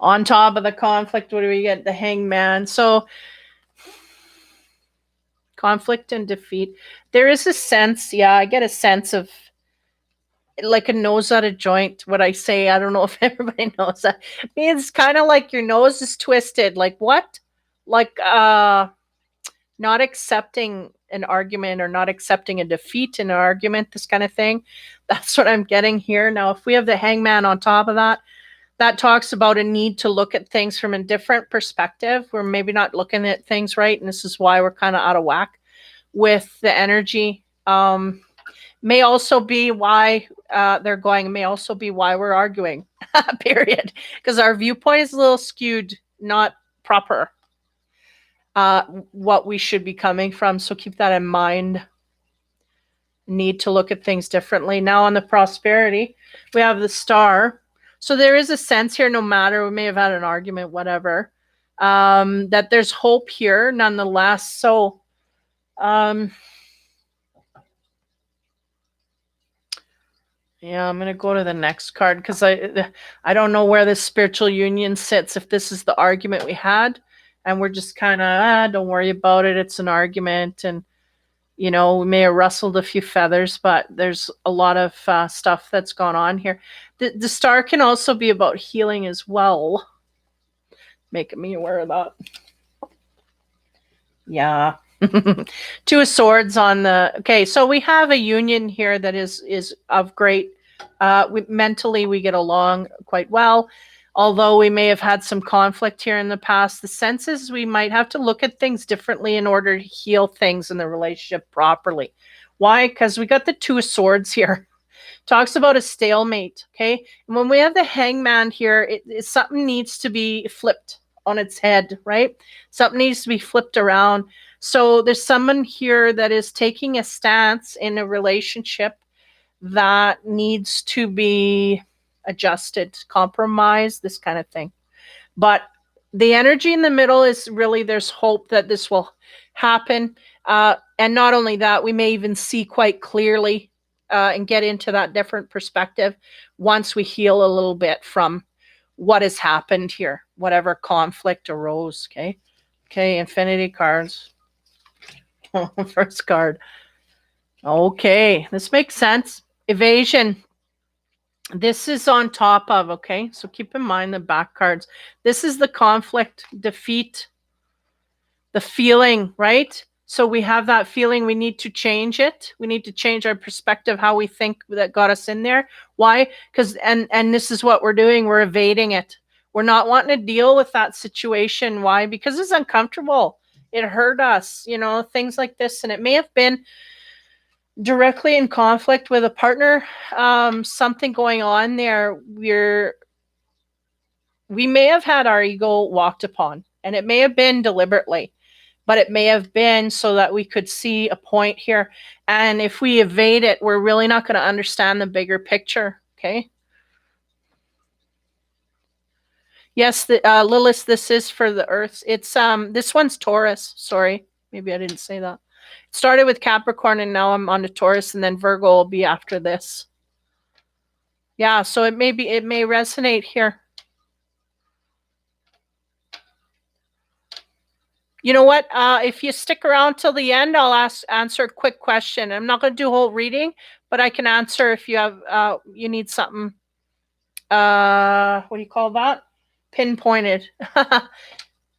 On top of the conflict, what do we get? The hangman. So conflict and defeat. There is a sense, yeah, I get a sense of like a nose out of joint. What I say, I don't know if everybody knows that. It means kind of like your nose is twisted. Like what? Like not accepting an argument or not accepting a defeat in an argument, this kind of thing. That's what I'm getting here. Now, if we have the hangman on top of that, that talks about a need to look at things from a different perspective. We're maybe not looking at things right, and this is why we're kind of out of whack with the energy. May also be why they're going, may also be why we're arguing, period. Because our viewpoint is a little skewed, not proper. What we should be coming from. So keep that in mind. Need to look at things differently. Now on the prosperity, we have the star. So there is a sense here, no matter, we may have had an argument, whatever, that there's hope here nonetheless. So yeah, I'm going to go to the next card because I don't know where this spiritual union sits. If this is the argument we had and we're just kind of, don't worry about it. It's an argument. And, you know, we may have rustled a few feathers, but there's a lot of stuff that's gone on here. The star can also be about healing as well. Making me aware of that. Yeah. Two of Swords on the, okay, so we have a union here that is of great, mentally we get along quite well, although we may have had some conflict here in the past. The sense is we might have to look at things differently in order to heal things in the relationship properly. Why? Because we got the Two of Swords here. Talks about a stalemate, okay? And when we have the hangman here, something needs to be flipped on its head, right? Something needs to be flipped around. So there's someone here that is taking a stance in a relationship that needs to be adjusted, compromised, this kind of thing. But the energy in the middle is really, there's hope that this will happen. And not only that, we may even see quite clearly and get into that different perspective once we heal a little bit from what has happened here, whatever conflict arose. Okay, infinity cards. First card. Okay, this makes sense. Evasion. This is on top of, okay, so keep in mind the back cards. This is the conflict, defeat, the feeling, right? So we have that feeling, we need to change it. We need to change our perspective, how we think that got us in there. Why? Because, and this is what we're doing, we're evading it. We're not wanting to deal with that situation. Why? Because it's uncomfortable. It hurt us, you know, things like this. And it may have been directly in conflict with a partner, something going on there. We may have had our ego walked upon, and it may have been deliberately, but it may have been so that we could see a point here. And if we evade it, we're really not going to understand the bigger picture. Okay. Yes, Lilith, this is for the Earth. It's this one's Taurus. Sorry, maybe I didn't say that. It started with Capricorn, and now I'm on to Taurus, and then Virgo will be after this. Yeah, so it may resonate here. You know what? If you stick around till the end, I'll answer a quick question. I'm not going to do a whole reading, but I can answer if you have you need something. What do you call that? Pinpointed, because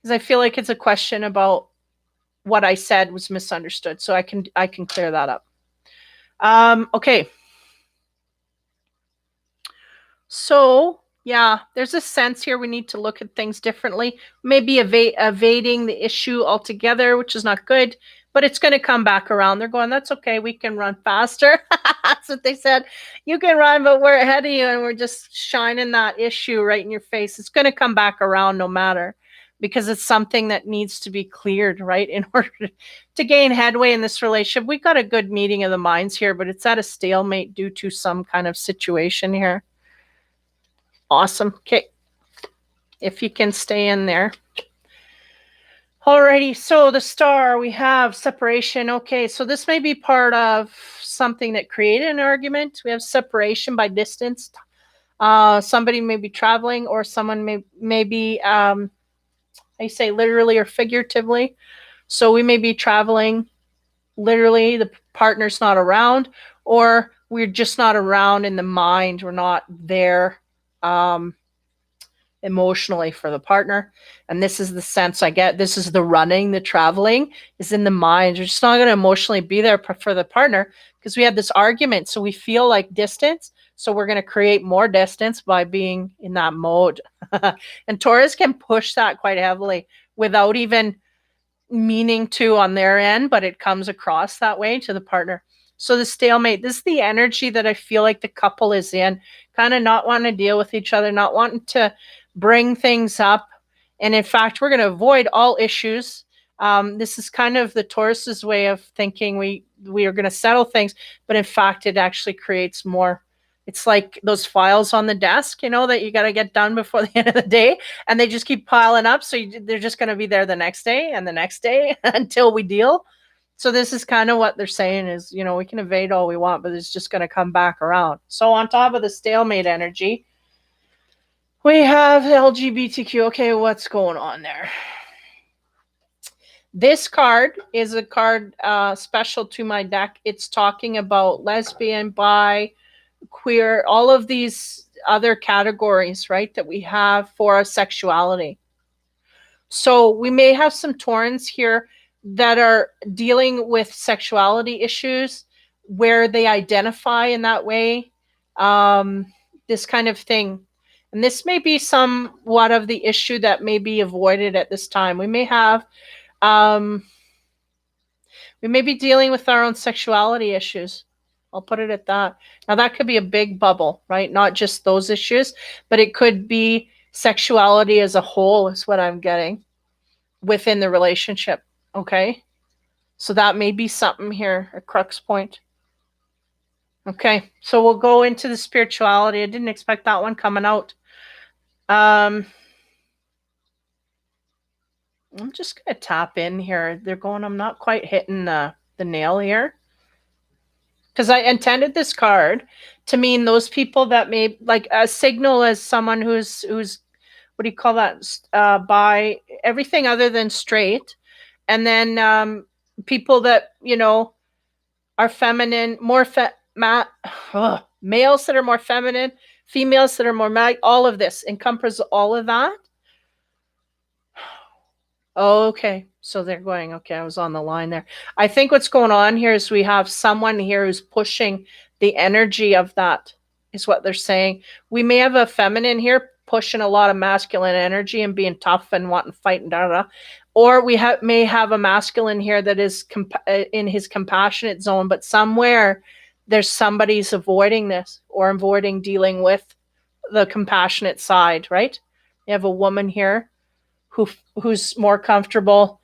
I feel like it's a question about what I said was misunderstood, so I can clear that up. Okay. So yeah, there's a sense here we need to look at things differently. Maybe evading the issue altogether, which is not good, but it's going to come back around. They're going, that's okay, we can run faster. That's what they said. You can run, but we're ahead of you, and we're just shining that issue right in your face. It's going to come back around no matter. because it's something that needs to be cleared, right? In order to gain headway in this relationship. We got a good meeting of the minds here, but it's at a stalemate due to some kind of situation here. Awesome. Okay. If you can stay in there. Alrighty, so the star, we have separation. Okay, so this may be part of something that created an argument. We have separation by distance. Somebody may be traveling, or someone may be, I say literally or figuratively. So we may be traveling literally, the partner's not around, or we're just not around in the mind. We're not there emotionally for the partner. And this is the sense I get. This is the running, the traveling is in the mind. You're just not going to emotionally be there for the partner because we had this argument. So we feel like distance. So we're going to create more distance by being in that mode. And Taurus can push that quite heavily without even meaning to on their end, but it comes across that way to the partner. So the stalemate, this is the energy that I feel like the couple is in, kind of not wanting to deal with each other, not wanting to bring things up. And in fact, we're going to avoid all issues. This is kind of the Taurus's way of thinking. We are going to settle things, but in fact, it actually creates more. It's like those files on the desk, you know, that you got to get done before the end of the day, and they just keep piling up. So they're just going to be there the next day and the next day until we deal. So this is kind of what they're saying is, you know, we can evade all we want, but it's just going to come back around. So on top of the stalemate energy, we have LGBTQ. Okay, what's going on there? This card is a card special to my deck. It's talking about lesbian, bi, queer, all of these other categories, right, that we have for our sexuality. So we may have some Taurans here that are dealing with sexuality issues where they identify in that way, this kind of thing. And this may be somewhat of the issue that may be avoided at this time. We may have, we may be dealing with our own sexuality issues. I'll put it at that. Now that could be a big bubble, right? Not just those issues, but it could be sexuality as a whole is what I'm getting within the relationship. Okay. So that may be something here, a crux point. Okay. So we'll go into the spirituality. I didn't expect that one coming out. I'm just going to tap in here. They're going, I'm not quite hitting the nail here. Because I intended this card to mean those people that may, like, a signal as someone who's what do you call that? By everything other than straight. And then people that, you know, are feminine, more males that are more feminine, females that are more all of this encompasses all of that. Oh, okay. So they're going, okay, I was on the line there. I think what's going on here is we have someone here who's pushing the energy of that, is what they're saying. We may have a feminine here pushing a lot of masculine energy and being tough and wanting to fight and da-da-da. Or we may have a masculine here that is in his compassionate zone, but somewhere there's somebody's avoiding this or avoiding dealing with the compassionate side, right? You have a woman here who's more comfortable.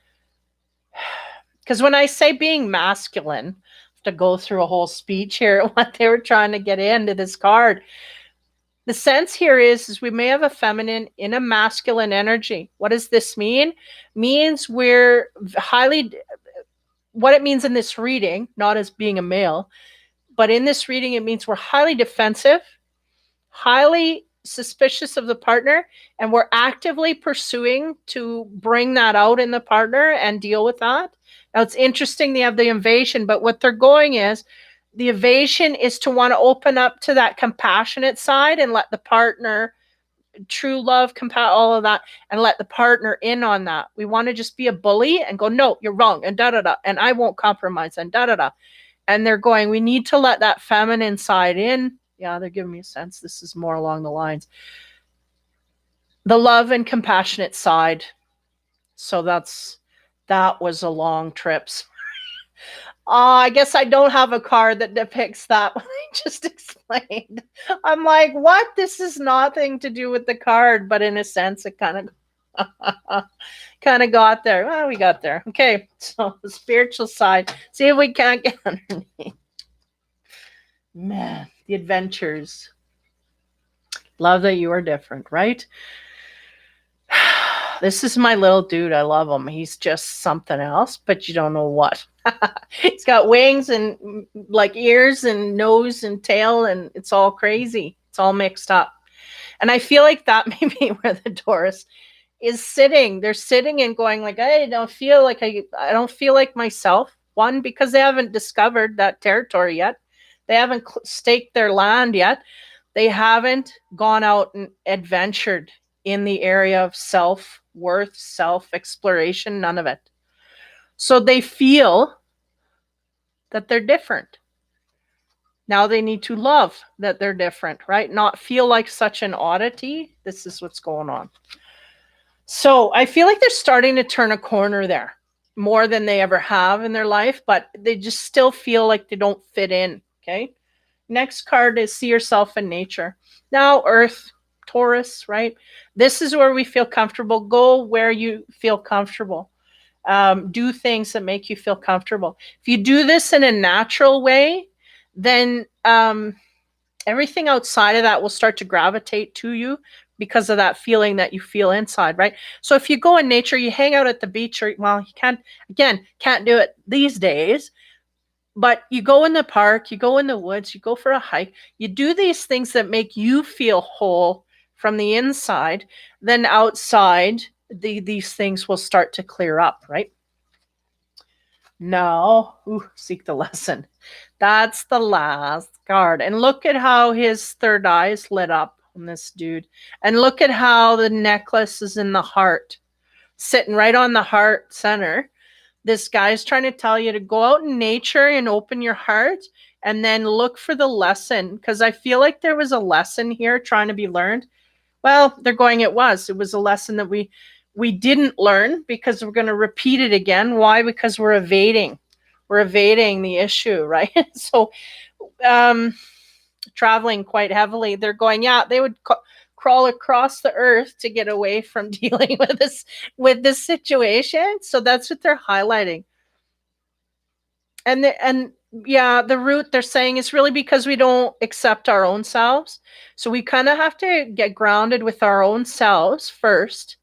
Because when I say being masculine, I have to go through a whole speech here, what they were trying to get into this card. The sense here is we may have a feminine in a masculine energy. What does this mean? Means we're highly, what it means in this reading, not as being a male, but in this reading, it means we're highly defensive, highly suspicious of the partner, and we're actively pursuing to bring that out in the partner and deal with that. Now it's interesting they have the invasion, but what they're going is the evasion is to want to open up to that compassionate side and let the partner, true love, all of that, and let the partner in on that. We want to just be a bully and go, no, you're wrong, and da-da-da, and I won't compromise, and da-da-da. And they're going, we need to let that feminine side in. Yeah, they're giving me a sense this is more along the lines. The love and compassionate side. So that was a long trip. I guess I don't have a card that depicts that what I just explained. I'm like, what? This is nothing to do with the card, but in a sense, it kind of Kind of got there. Well, we got there. Okay, so the spiritual side. See if we can't get underneath. Man, the adventures. Love that you are different, right? This is my little dude. I love him. He's just something else, but you don't know what. He's got wings and like ears and nose and tail, and it's all crazy. It's all mixed up. And I feel like that may be where the Taurus is sitting. They're sitting and going like, I don't feel like I don't feel like myself. One, because they haven't discovered that territory yet. They haven't staked their land yet. They haven't gone out and adventured in the area of self-worth, self-exploration, none of it. So they feel that they're different. Now they need to love that they're different, right? Not feel like such an oddity. This is what's going on. So I feel like they're starting to turn a corner there more than they ever have in their life, but they just still feel like they don't fit in. Okay. Next card is see yourself in nature. Now, Earth, Taurus, right? This is where we feel comfortable. Go where you feel comfortable. Do things that make you feel comfortable. If you do this in a natural way, then everything outside of that will start to gravitate to you because of that feeling that you feel inside, right? So if you go in nature, you hang out at the beach, or, well, you can't do it these days, but you go in the park, you go in the woods, you go for a hike, you do these things that make you feel whole from the inside, then outside, these things will start to clear up, right? Now, seek the lesson. That's the last card. And look at how his third eye is lit up on this dude. And look at how the necklace is in the heart, sitting right on the heart center. This guy's trying to tell you to go out in nature and open your heart and then look for the lesson. Because I feel like there was a lesson here trying to be learned. Well, they're going, it was a lesson that we didn't learn because we're going to repeat it again. Why? Because we're evading the issue, right? So traveling quite heavily, they're going, yeah, they would crawl across the earth to get away from dealing with this situation. So that's what they're highlighting. And the root they're saying is really because we don't accept our own selves. So we kind of have to get grounded with our own selves first,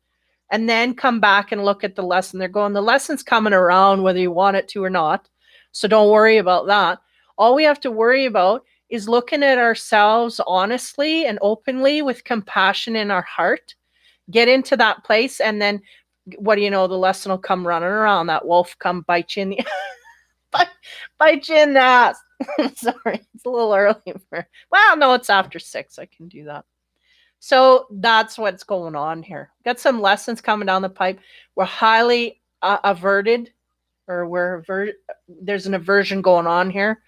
and then come back and look at the lesson. They're going, the lesson's coming around whether you want it to or not. So don't worry about that. All we have to worry about is looking at ourselves honestly and openly with compassion in our heart. Get into that place, and then what do you know? The lesson will come running around. That wolf come bite you in the bite you in the ass. Sorry, it's a little early for. Well, no, it's after 6. I can do that. So that's what's going on here. Got some lessons coming down the pipe. We're highly averted, or there's an aversion going on here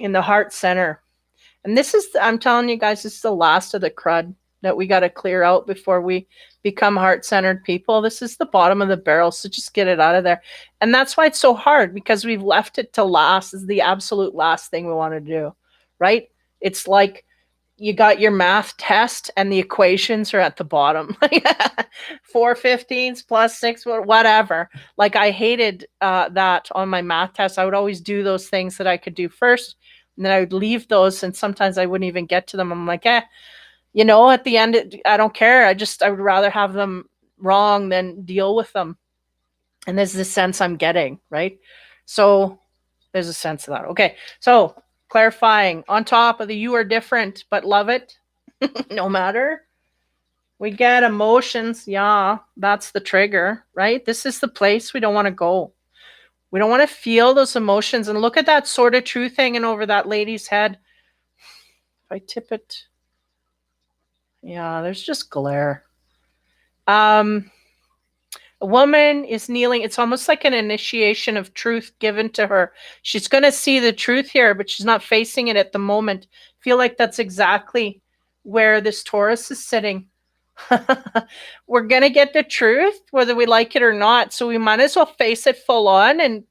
in the heart center. And this is, I'm telling you guys, this is the last of the crud that we got to clear out before we become heart-centered people. This is the bottom of the barrel, so just get it out of there. And that's why it's so hard, because we've left it to last. This is the absolute last thing we want to do, right? It's like you got your math test and the equations are at the bottom. 4/15 plus 6, whatever. Like I hated that on my math test. I would always do those things that I could do first, and then I would leave those, and sometimes I wouldn't even get to them. I'm like, at the end, I don't care. I would rather have them wrong than deal with them. And there's this sense I'm getting, right? So there's a sense of that. Okay, so clarifying, on top of the you are different, but love it, no matter. We get emotions. Yeah, that's the trigger, right? This is the place we don't want to go. We don't want to feel those emotions. And look at that sword of truth hanging over that lady's head. If I tip it, yeah, there's just glare. A woman is kneeling. It's almost like an initiation of truth given to her. She's going to see the truth here, but she's not facing it at the moment. I feel like that's exactly where this Taurus is sitting. We're going to get the truth, whether we like it or not. So we might as well face it full on and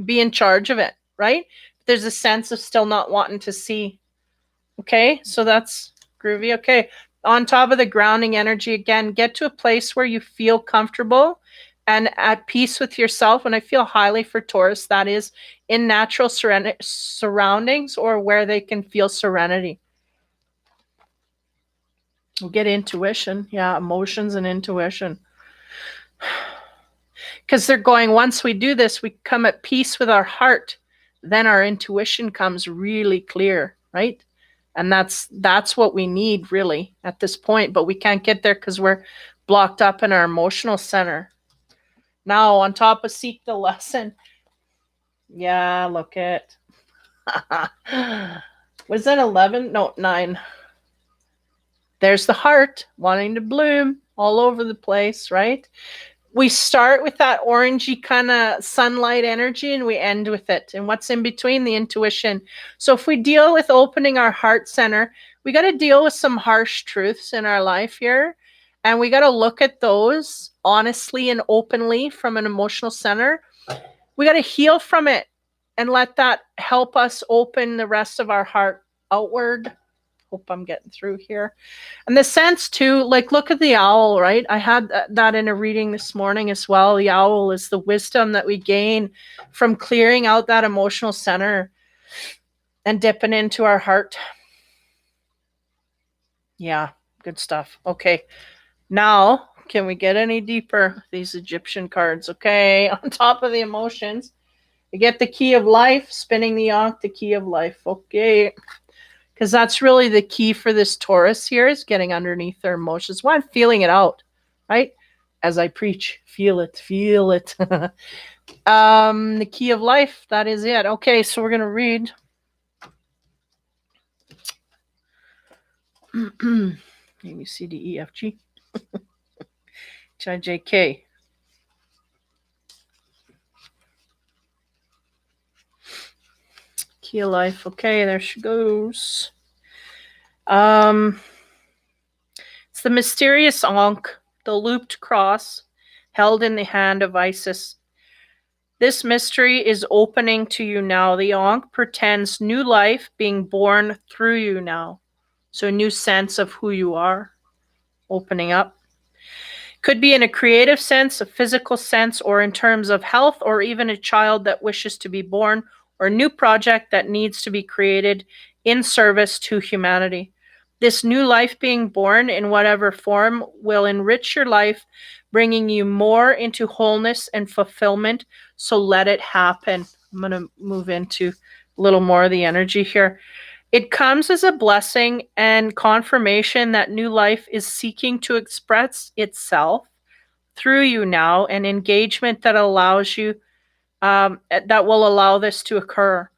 be in charge of it, right? There's a sense of still not wanting to see. Okay, so that's groovy. Okay, on top of the grounding energy, again, get to a place where you feel comfortable and at peace with yourself. And I feel highly for Taurus, that is in natural surroundings or where they can feel serenity. We'll get intuition. Yeah, emotions and intuition. Because they're going, once we do this, we come at peace with our heart. Then our intuition comes really clear, right? And that's what we need really at this point. But we can't get there because we're blocked up in our emotional center. Now, on top of seek the lesson. Yeah, look at. Was that 11? No, 9. There's the heart wanting to bloom all over the place, right? We start with that orangey kind of sunlight energy and we end with it. And what's in between? The intuition. So if we deal with opening our heart center, we got to deal with some harsh truths in our life here. And we got to look at those honestly and openly from an emotional center. We got to heal from it and let that help us open the rest of our heart outward. Hope I'm getting through here. And the sense too, like look at the owl, right? I had that in a reading this morning as well. The owl is the wisdom that we gain from clearing out that emotional center and dipping into our heart. Yeah, good stuff. Okay, now can we get any deeper? These Egyptian cards. Okay, on top of the emotions, we get the key of life, spinning the Ankh, the key of life. Okay. Because that's really the key for this Taurus here is getting underneath their emotions. Why I'm feeling it out, right? As I preach, feel it, feel it. The key of life, that is it. Okay, so we're going to read. A, B, C, D, E, F, G. H, I, J, K. Key of life. Okay, there she goes. It's the mysterious Ankh, the looped cross held in the hand of Isis. This mystery is opening to you now. The Ankh pretends new life being born through you now. So a new sense of who you are opening up. Could be in a creative sense, a physical sense, or in terms of health, or even a child that wishes to be born, or a new project that needs to be created in service to humanity. This new life being born in whatever form will enrich your life, bringing you more into wholeness and fulfillment. So let it happen. I'm going to move into a little more of the energy here. It comes as a blessing and confirmation that new life is seeking to express itself through you now, an engagement that allows you, that will allow this to occur.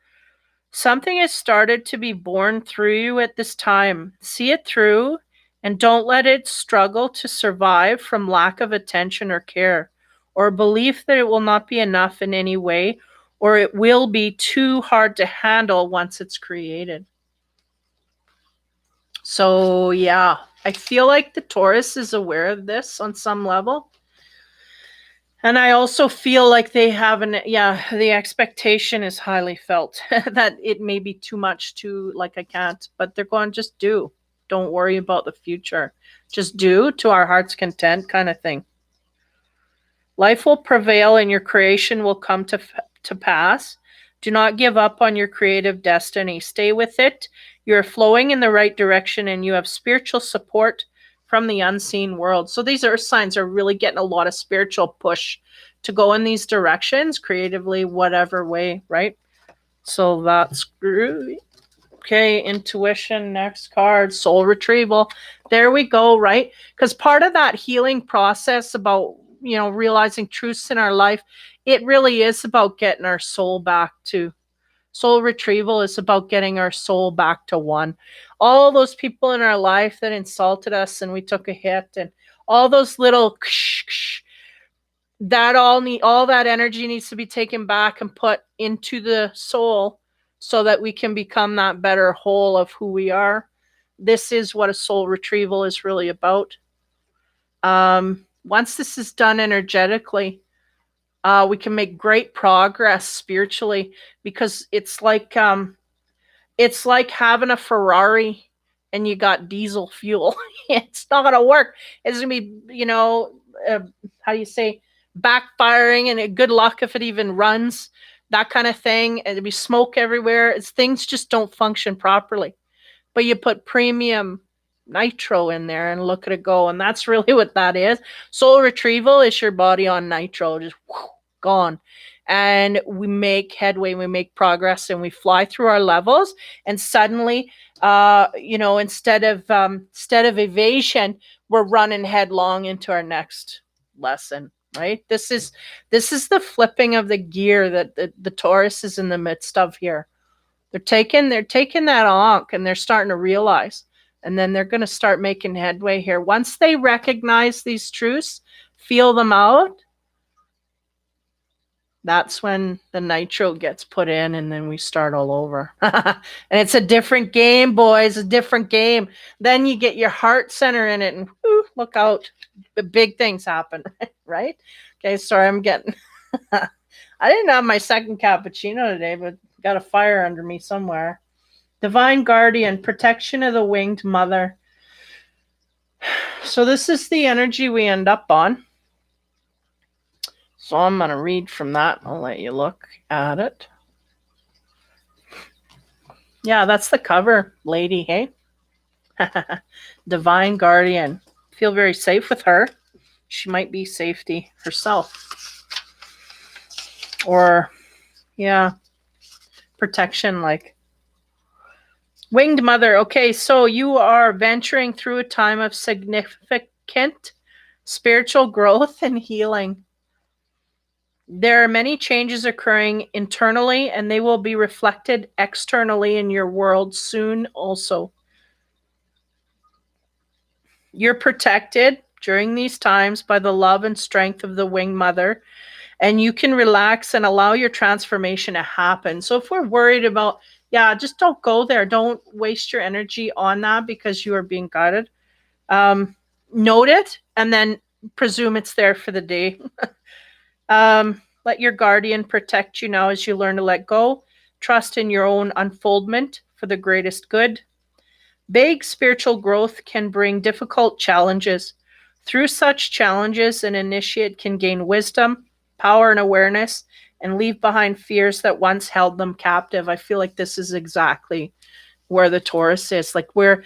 Something has started to be born through you at this time. See it through and don't let it struggle to survive from lack of attention or care, or belief that it will not be enough in any way, or it will be too hard to handle once it's created. So yeah, I feel like the Taurus is aware of this on some level. And I also feel like they have the expectation is highly felt that it may be too much to, like, I can't, but they're going, just do. Don't worry about the future. Just do to our heart's content kind of thing. Life will prevail and your creation will come to pass. Do not give up on your creative destiny. Stay with it. You're flowing in the right direction and you have spiritual support from the unseen world. So these earth signs are really getting a lot of spiritual push to go in these directions, creatively, whatever way, right? So that's groovy. Okay, intuition, next card, soul retrieval. There we go, right? Because part of that healing process about, realizing truths in our life, it really is about getting our soul back to. Soul retrieval is about getting our soul back to one. All those people in our life that insulted us and we took a hit, and all those little all that energy needs to be taken back and put into the soul so that we can become that better whole of who we are. This is what a soul retrieval is really about. Once this is done energetically, we can make great progress spiritually, because it's like having a Ferrari and you got diesel fuel. It's not going to work. It's going to be, how do you say, backfiring, and good luck if it even runs, that kind of thing. It'll be smoke everywhere. Things just don't function properly. But you put premium nitro in there and look at it go. And that's really what that is. Soul retrieval is your body on nitro, just gone. And we make headway, we make progress, and we fly through our levels. And suddenly, instead of evasion, we're running headlong into our next lesson. Right? This is the flipping of the gear that the Taurus is in the midst of here. They're taking that ankh, and they're starting to realize, and then they're going to start making headway here. Once they recognize these truths, feel them out, that's when the nitro gets put in, and then we start all over. And it's a different game, boys, a different game. Then you get your heart center in it, and look out, the big things happen, right? Okay, sorry, I'm getting... I didn't have my second cappuccino today, but got a fire under me somewhere. Divine Guardian, protection of the winged mother. So this is the energy we end up on. So I'm going to read from that. I'll let you look at it. Yeah, that's the cover, lady, hey? Divine Guardian. Feel very safe with her. She might be safety herself. Or, yeah, protection, like. Winged Mother. Okay, so you are venturing through a time of significant spiritual growth and healing. There are many changes occurring internally, and they will be reflected externally in your world soon also. You're protected during these times by the love and strength of the Winged Mother, and you can relax and allow your transformation to happen. So if we're worried about, just don't go there. Don't waste your energy on that because you are being guided. Note it and then presume it's there for the day. Let your guardian protect you now as you learn to let go. Trust in your own unfoldment for the greatest good. Big spiritual growth can bring difficult challenges. Through such challenges, an initiate can gain wisdom, power, and awareness, and leave behind fears that once held them captive. I feel like this is exactly where the Taurus is. Like, we're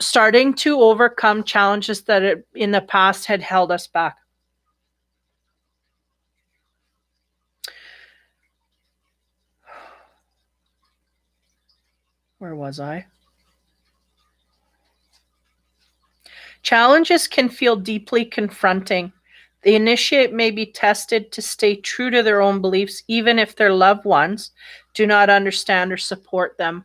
starting to overcome challenges that in the past had held us back. Where was I? Challenges can feel deeply confronting. The initiate may be tested to stay true to their own beliefs, even if their loved ones do not understand or support them.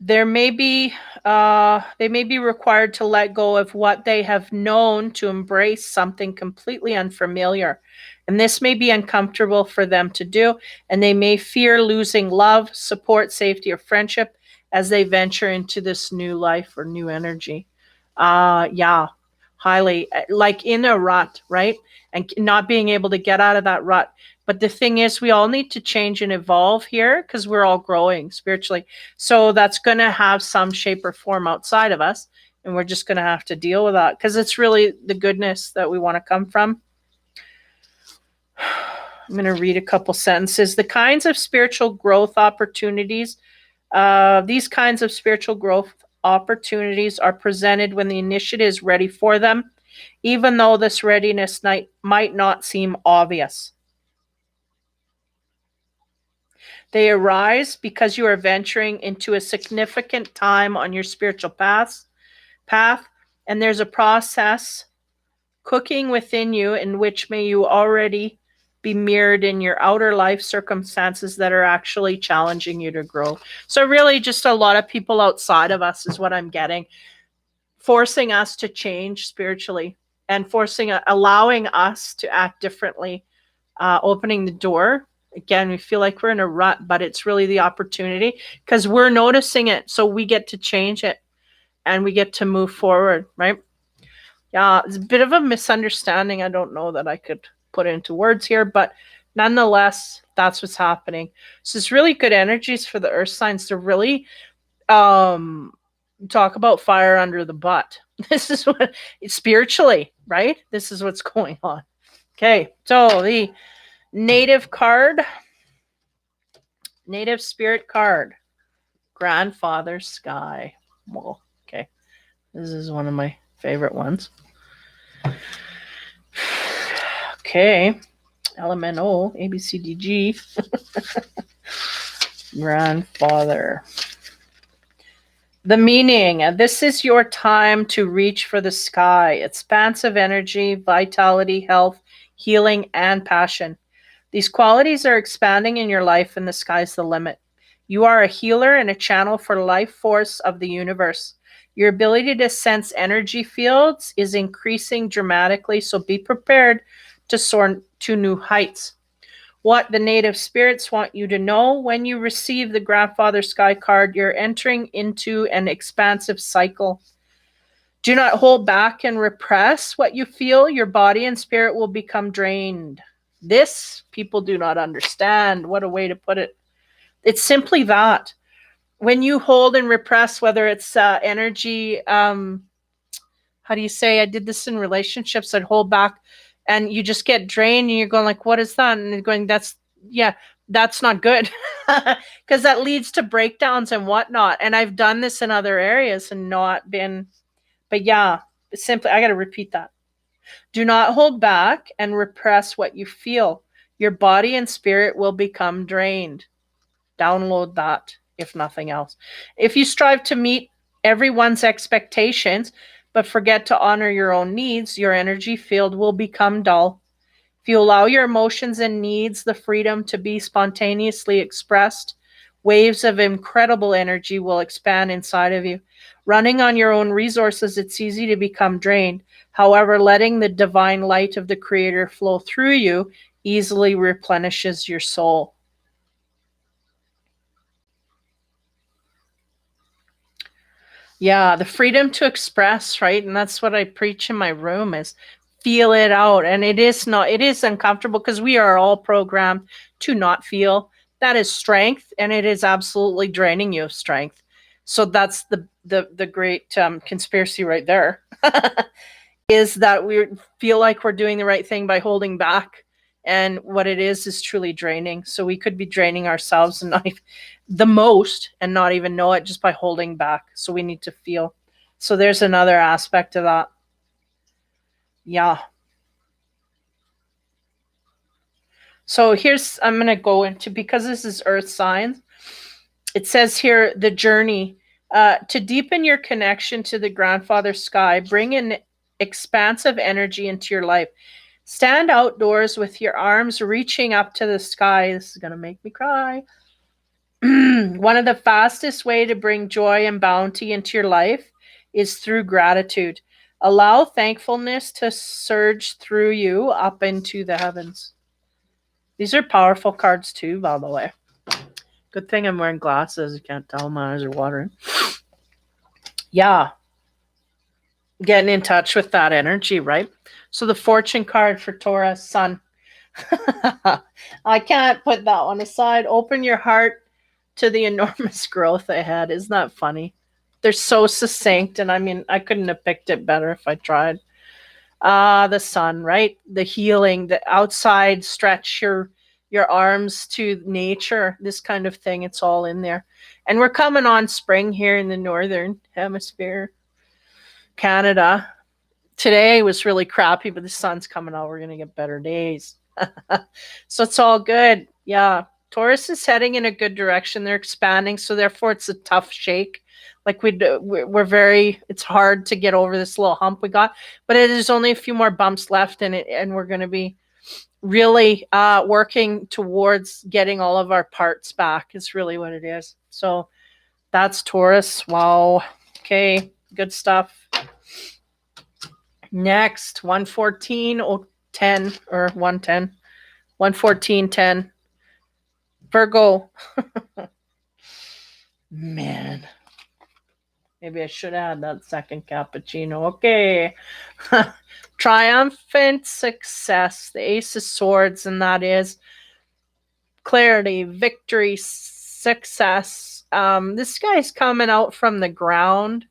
They may be required to let go of what they have known to embrace something completely unfamiliar. And this may be uncomfortable for them to do, and they may fear losing love, support, safety, or friendship as they venture into this new life or new energy. Highly, like in a rut, right? And not being able to get out of that rut. But the thing is, we all need to change and evolve here because we're all growing spiritually. So that's going to have some shape or form outside of us. And we're just going to have to deal with that because it's really the goodness that we want to come from. I'm going to read a couple sentences. The kinds of spiritual growth opportunities, these kinds of spiritual growth opportunities are presented when the initiative is ready for them, even though this readiness might not seem obvious. They arise because you are venturing into a significant time on your spiritual path, and there's a process cooking within you in which may you already be mirrored in your outer life circumstances that are actually challenging you to grow. So really just a lot of people outside of us is what I'm getting, forcing us to change spiritually and allowing us to act differently, opening the door. Again, we feel like we're in a rut, but it's really the opportunity because we're noticing it. So we get to change it and we get to move forward, right? Yeah, it's a bit of a misunderstanding. I don't know that I could put into words here, but nonetheless, that's what's happening. So it's really good energies for the earth signs. They're really Talk about fire under the butt. This is what spiritually, right? This is what's going on. Okay, so the native card, native spirit card, grandfather sky. Well, okay, this is one of my favorite ones. Okay, LMNO, ABCDG, grandfather. The meaning, this is your time to reach for the sky. Expansive energy, vitality, health, healing, and passion. These qualities are expanding in your life, and the sky's the limit. You are a healer and a channel for life force of the universe. Your ability to sense energy fields is increasing dramatically, so be prepared to soar to new heights. What the native spirits want you to know: when you receive the grandfather sky card, you're entering into an expansive cycle. Do not hold back and repress what you feel. Your body and spirit will become drained. This people do not understand. What a way to put it. It's simply that. When you hold and repress, whether it's energy, how do you say? I did this in relationships. I'd hold back and you just get drained and you're going like, what is that? And you're going, that's not good. Because that leads to breakdowns and whatnot. And I've done this in other areas and not been, but yeah, simply, I got to repeat that. Do not hold back and repress what you feel. Your body and spirit will become drained. Download that, if nothing else. If you strive to meet everyone's expectations, but forget to honor your own needs, your energy field will become dull. If you allow your emotions and needs the freedom to be spontaneously expressed, waves of incredible energy will expand inside of you. Running on your own resources, it's easy to become drained. However, letting the divine light of the Creator flow through you easily replenishes your soul. Yeah, the freedom to express, right? And that's what I preach in my room is feel it out. And it is uncomfortable because we are all programmed to not feel. That is strength, and it is absolutely draining you of strength. So that's the great conspiracy right there. Is that we feel like we're doing the right thing by holding back, and what it is truly draining. So we could be draining ourselves and not even, the most, and not even know it just by holding back. So we need to feel. So there's another aspect of that. Yeah. So here's, I'm going to go into, because this is earth signs, it says here, the journey to deepen your connection to the grandfather sky, bring an expansive energy into your life. Stand outdoors with your arms reaching up to the sky. This is going to make me cry. One of the fastest way to bring joy and bounty into your life is through gratitude. Allow thankfulness to surge through you up into the heavens. These are powerful cards too, by the way. Good thing I'm wearing glasses. You can't tell my eyes are watering. Yeah. Getting in touch with that energy, right? So the fortune card for Taurus, sun. I can't put that one aside. Open your heart to the enormous growth ahead. Isn't that funny? They're so succinct, and I mean, I couldn't have picked it better if I tried. The sun, right? The healing, the outside, stretch your arms to nature, this kind of thing. It's all in there. And we're coming on spring here in the northern hemisphere, Canada. Today was really crappy, but the sun's coming out. We're going to get better days. So it's all good. Yeah. Taurus is heading in a good direction. They're expanding. So therefore it's a tough shake. Like we're very, it's hard to get over this little hump we got, but it is only a few more bumps left in it. And we're going to be really working towards getting all of our parts back is really what it is. So that's Taurus. Wow. Okay. Good stuff. Next, 114, 10 or 110, 114, 10. Virgo. Man. Maybe I should add that second cappuccino. Okay. Triumphant success. The Ace of Swords, and that is clarity, victory, success, this guy's coming out from the ground.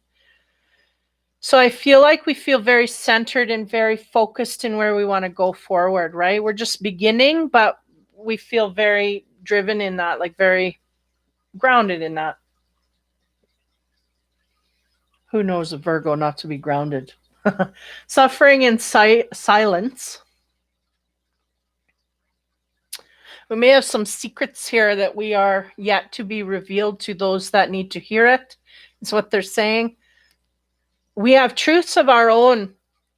So I feel like we feel very centered and very focused in where we want to go forward, right? We're just beginning, but we feel very driven in that, like very grounded in that. Who knows a Virgo not to be grounded? Suffering in silence. We may have some secrets here that we are yet to be revealed to those that need to hear it. It's what they're saying. We have truths of our own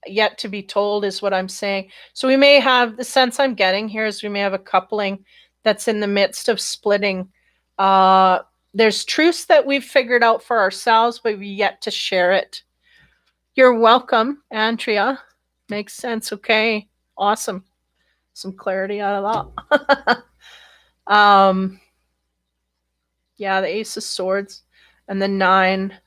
yet to be told, is what I'm saying. So we may have, the sense I'm getting here is we may have a coupling that's in the midst of splitting. There's truths that we've figured out for ourselves, but we've yet to share it. You're welcome, Andrea. Makes sense. Okay. Awesome. Some clarity out of that. Yeah, the Ace of Swords and the 9.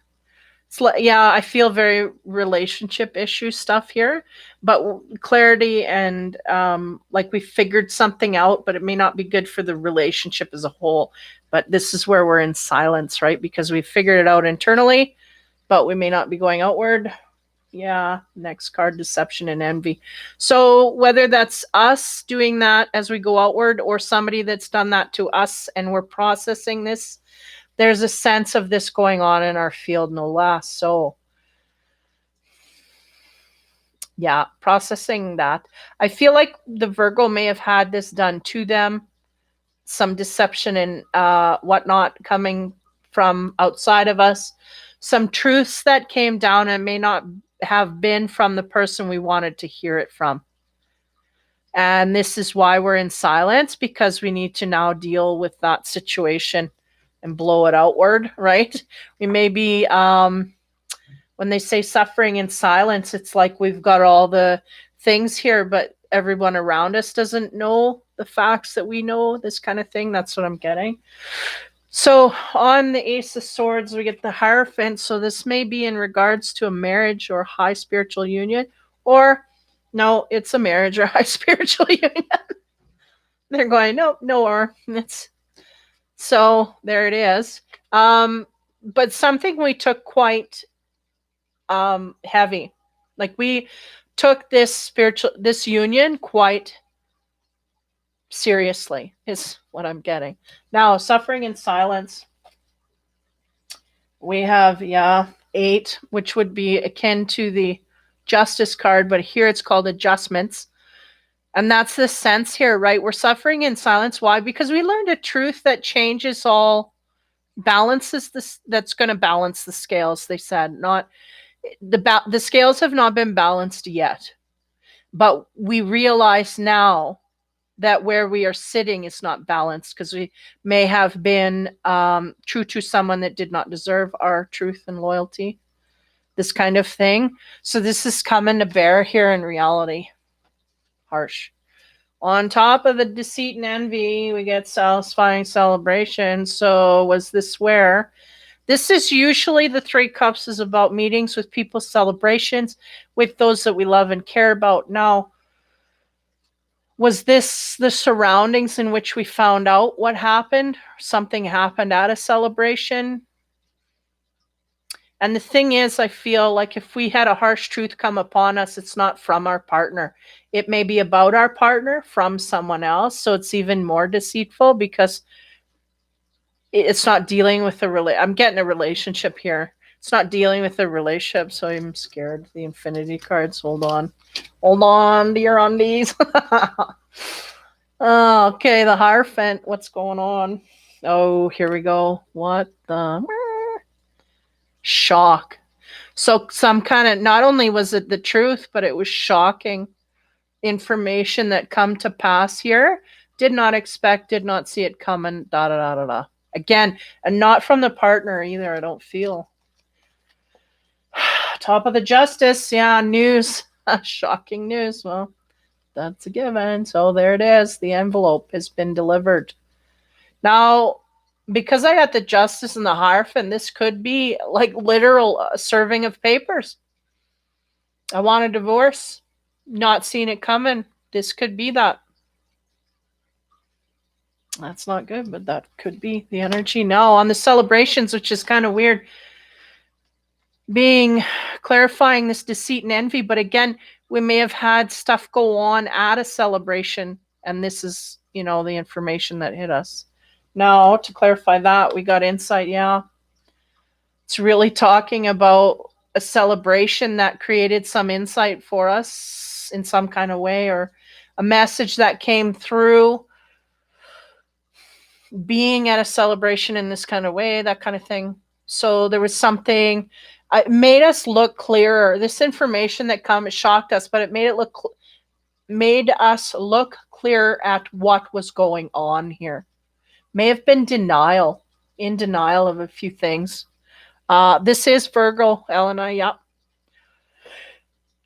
It's like, yeah, I feel very relationship issue stuff here, but clarity and like we figured something out, but it may not be good for the relationship as a whole. But this is where we're in silence, right? Because we figured it out internally, but we may not be going outward. Yeah, next card, deception and envy. So whether that's us doing that as we go outward or somebody that's done that to us and we're processing this, there's a sense of this going on in our field, no less. So yeah, processing that. I feel like the Virgo may have had this done to them, some deception and whatnot coming from outside of us, some truths that came down and may not have been from the person we wanted to hear it from. And this is why we're in silence, because we need to now deal with that situation and blow it outward, right? We may be, when they say suffering in silence, it's like we've got all the things here, but everyone around us doesn't know the facts that we know, this kind of thing. That's what I'm getting. So on the Ace of Swords, we get the Hierophant. So this may be in regards to a marriage or high spiritual union, or no, it's a marriage or high spiritual union. They're going, nope, no, or it's so there it is. But something we took quite heavy. Like we took this union quite seriously, is what I'm getting. Now, suffering in silence. We have, 8, which would be akin to the Justice card, but here it's called adjustments. And that's the sense here, right? We're suffering in silence. Why? Because we learned a truth that changes all, balances this, that's going to balance the scales, they said. Not the scales have not been balanced yet. But we realize now that where we are sitting is not balanced because we may have been true to someone that did not deserve our truth and loyalty, this kind of thing. So this is coming to bear here in reality. Harsh. On top of the deceit and envy, we get satisfying celebration. So was this where? This is usually the 3 cups is about meetings with people, celebrations with those that we love and care about. Now, was this the surroundings in which we found out what happened? Something happened at a celebration? And the thing is, I feel like if we had a harsh truth come upon us, it's not from our partner. It may be about our partner from someone else. So it's even more deceitful because it's not dealing with I'm getting a relationship here. It's not dealing with a relationship. So I'm scared. The infinity cards. Hold on. Hold on to your undies. Oh, okay, the Hierophant. What's going on? Oh, here we go. What the shock. So some kind of, not only was it the truth, but it was shocking information that come to pass here. Did not expect, did not see it coming, da da da da da. Again, and not from the partner either, I don't feel. Top of the Justice, yeah, news. Shocking news. Well, that's a given. So there it is. The envelope has been delivered. Now, because I got the Justice and the Hierophant, this could be like literal serving of papers. I want a divorce. Not seeing it coming. This could be that. That's not good, but that could be the energy. Now, on the celebrations, which is kind of weird, being clarifying this deceit and envy, but again, we may have had stuff go on at a celebration, and this is, the information that hit us. Now, to clarify that, we got insight. Yeah, it's really talking about a celebration that created some insight for us in some kind of way, or a message that came through being at a celebration in this kind of way, that kind of thing. So there was something, it made us look clearer. This information that it shocked us, but it made us look clearer at what was going on here. May have been in denial of a few things. This is Virgo, Elena. Yep.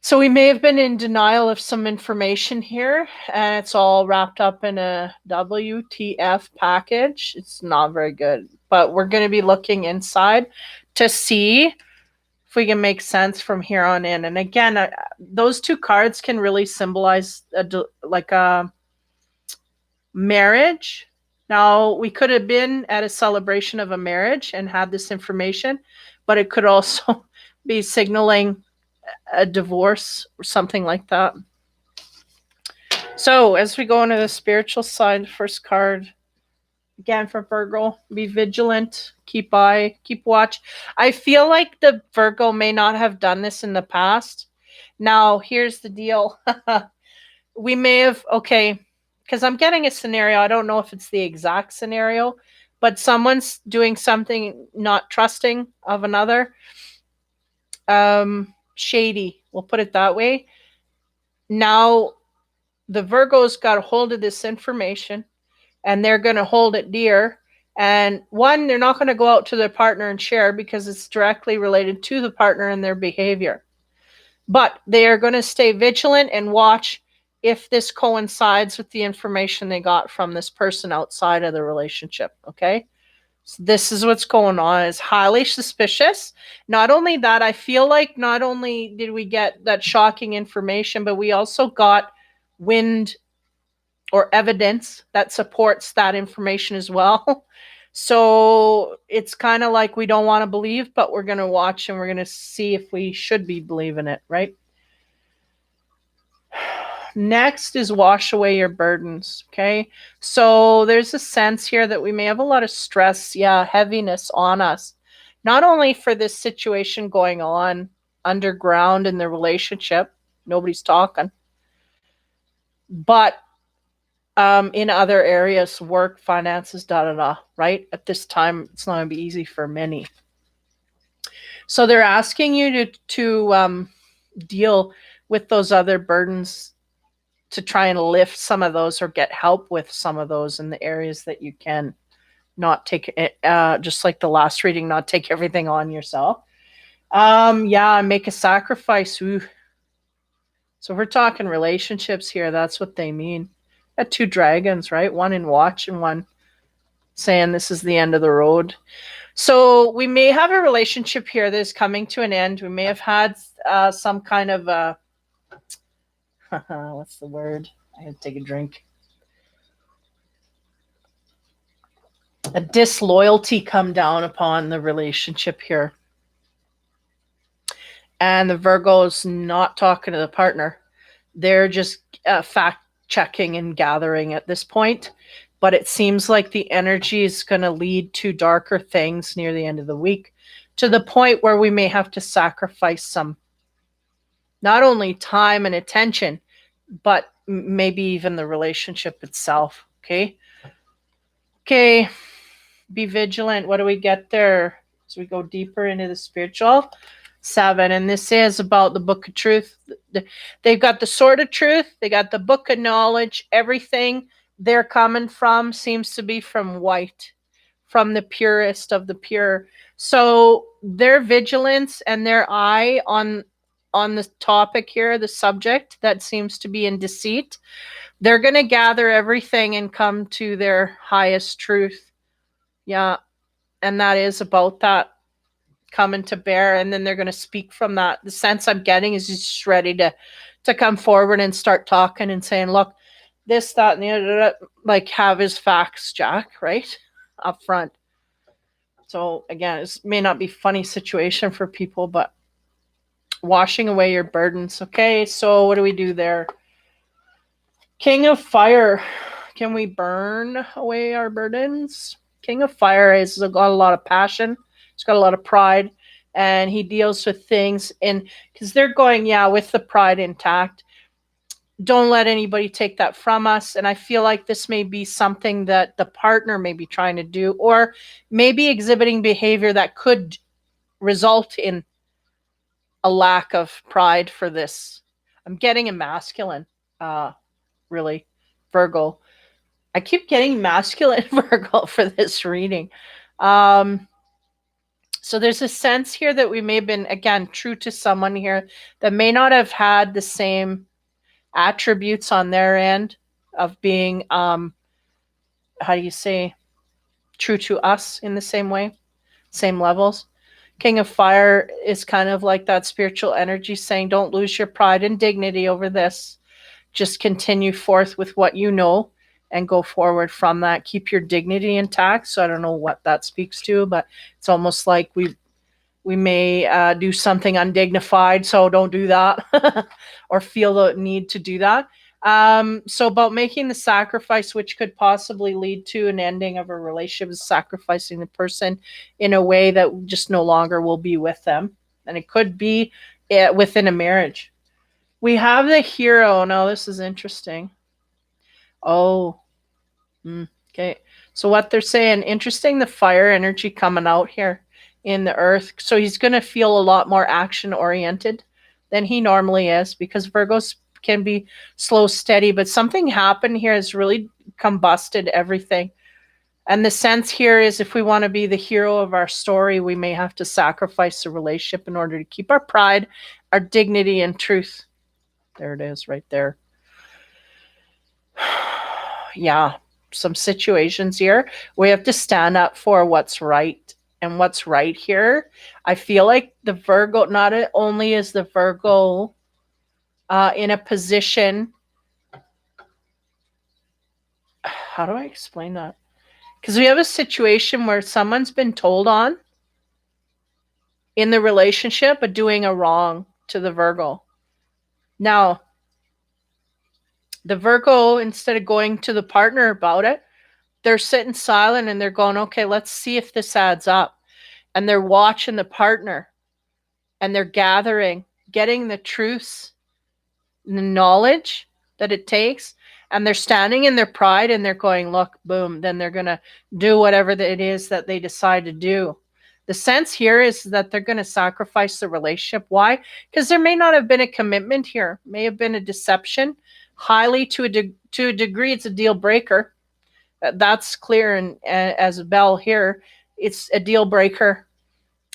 So we may have been in denial of some information here, and it's all wrapped up in a WTF package. It's not very good, but we're going to be looking inside to see if we can make sense from here on in. And again, those two cards can really symbolize a marriage. Now, we could have been at a celebration of a marriage and had this information, but it could also be signaling a divorce or something like that. So as we go into the spiritual side, first card again for Virgo, be vigilant, keep watch. I feel like the Virgo may not have done this in the past. Now here's the deal. We may have, because I'm getting a scenario, I don't know if it's the exact scenario, but someone's doing something not trusting of another. Shady, we'll put it that way. Now the Virgo's got a hold of this information, and they're going to hold it dear. And one, they're not going to go out to their partner and share because it's directly related to the partner and their behavior. But they are going to stay vigilant and watch if this coincides with the information they got from this person outside of the relationship. Okay. So this is what's going on. It's highly suspicious. Not only that, I feel like not only did we get that shocking information, but we also got wind or evidence that supports that information as well. So it's kind of like we don't want to believe, but we're going to watch and we're going to see if we should be believing it, right? Next is wash away your burdens. Okay. So there's a sense here that we may have a lot of stress, heaviness on us, not only for this situation going on underground in the relationship, nobody's talking, but in other areas, work, finances, right? At this time, it's not going to be easy for many. So they're asking you to deal with those other burdens, to try and lift some of those or get help with some of those in the areas that you can. Not take it, just like the last reading, not take everything on yourself. Make a sacrifice. Ooh. So we're talking relationships here. That's what they mean. Got two dragons, right? One in watch and one saying this is the end of the road. So we may have a relationship here that is coming to an end. We may have had some kind of what's the word? I had to take a drink. A disloyalty come down upon the relationship here. And the Virgo's not talking to the partner. They're just fact checking and gathering at this point. But it seems like the energy is going to lead to darker things near the end of the week, to the point where we may have to sacrifice some, not only time and attention, but maybe even the relationship itself. Okay. Be vigilant. What do we get there as we go deeper into the spiritual? 7. And this is about the book of truth. They've got the sword of truth. They got the book of knowledge. Everything they're coming from seems to be from white, from the purest of the pure. So their vigilance and their eye on the topic here, the subject that seems to be in deceit, they're going to gather everything and come to their highest truth. Yeah. And that is about that coming to bear. And then they're going to speak from that. The sense I'm getting is just ready to come forward and start talking and saying, look, this, that, and the other, like have his facts, Jack, right? Up front. So again, it may not be a funny situation for people, but washing away your burdens. Okay, so what do we do there? King of Fire. Can we burn away our burdens? King of Fire has got a lot of passion. He's got a lot of pride, and he deals with things in because they're going, yeah, with the pride intact. Don't let anybody take that from us. And I feel like this may be something that the partner may be trying to do, or maybe exhibiting behavior that could result in a lack of pride for this. I'm getting a masculine, really, Virgo. I keep getting masculine Virgo for this reading. So there's a sense here that we may have been, again, true to someone here that may not have had the same attributes on their end of being, how do you say, true to us in the same way, same levels. King of Fire is kind of like that spiritual energy saying, don't lose your pride and dignity over this. Just continue forth with what you know and go forward from that. Keep your dignity intact. So I don't know what that speaks to, but it's almost like we may do something undignified, so don't do that or feel the need to do that. So about making the sacrifice, which could possibly lead to an ending of a relationship, is sacrificing the person in a way that just no longer will be with them. And it could be within a marriage. We have the Hero. Now, this is interesting. Oh, okay. So what they're saying, interesting, the fire energy coming out here in the earth. So he's going to feel a lot more action oriented than he normally is, because Virgos can be slow, steady, but something happened here has really combusted everything. And the sense here is, if we want to be the hero of our story, we may have to sacrifice the relationship in order to keep our pride, our dignity, and truth. There it is right there. Yeah, some situations here we have to stand up for what's right. And what's right here, I feel like the Virgo, not only is the Virgo in a position, how do I explain that? Because we have a situation where someone's been told on in the relationship but doing a wrong to the Virgo. Now, the Virgo, instead of going to the partner about it, they're sitting silent and they're going, okay, let's see if this adds up. And they're watching the partner and they're gathering, getting the truths, the knowledge that it takes. And they're standing in their pride and they're going, look, boom. Then they're going to do whatever it is that they decide to do. The sense here is that they're going to sacrifice the relationship. Why? Because there may not have been a commitment here. May have been a deception. Highly, to a degree, it's a deal breaker. That's clear. And as a bell here, it's a deal breaker.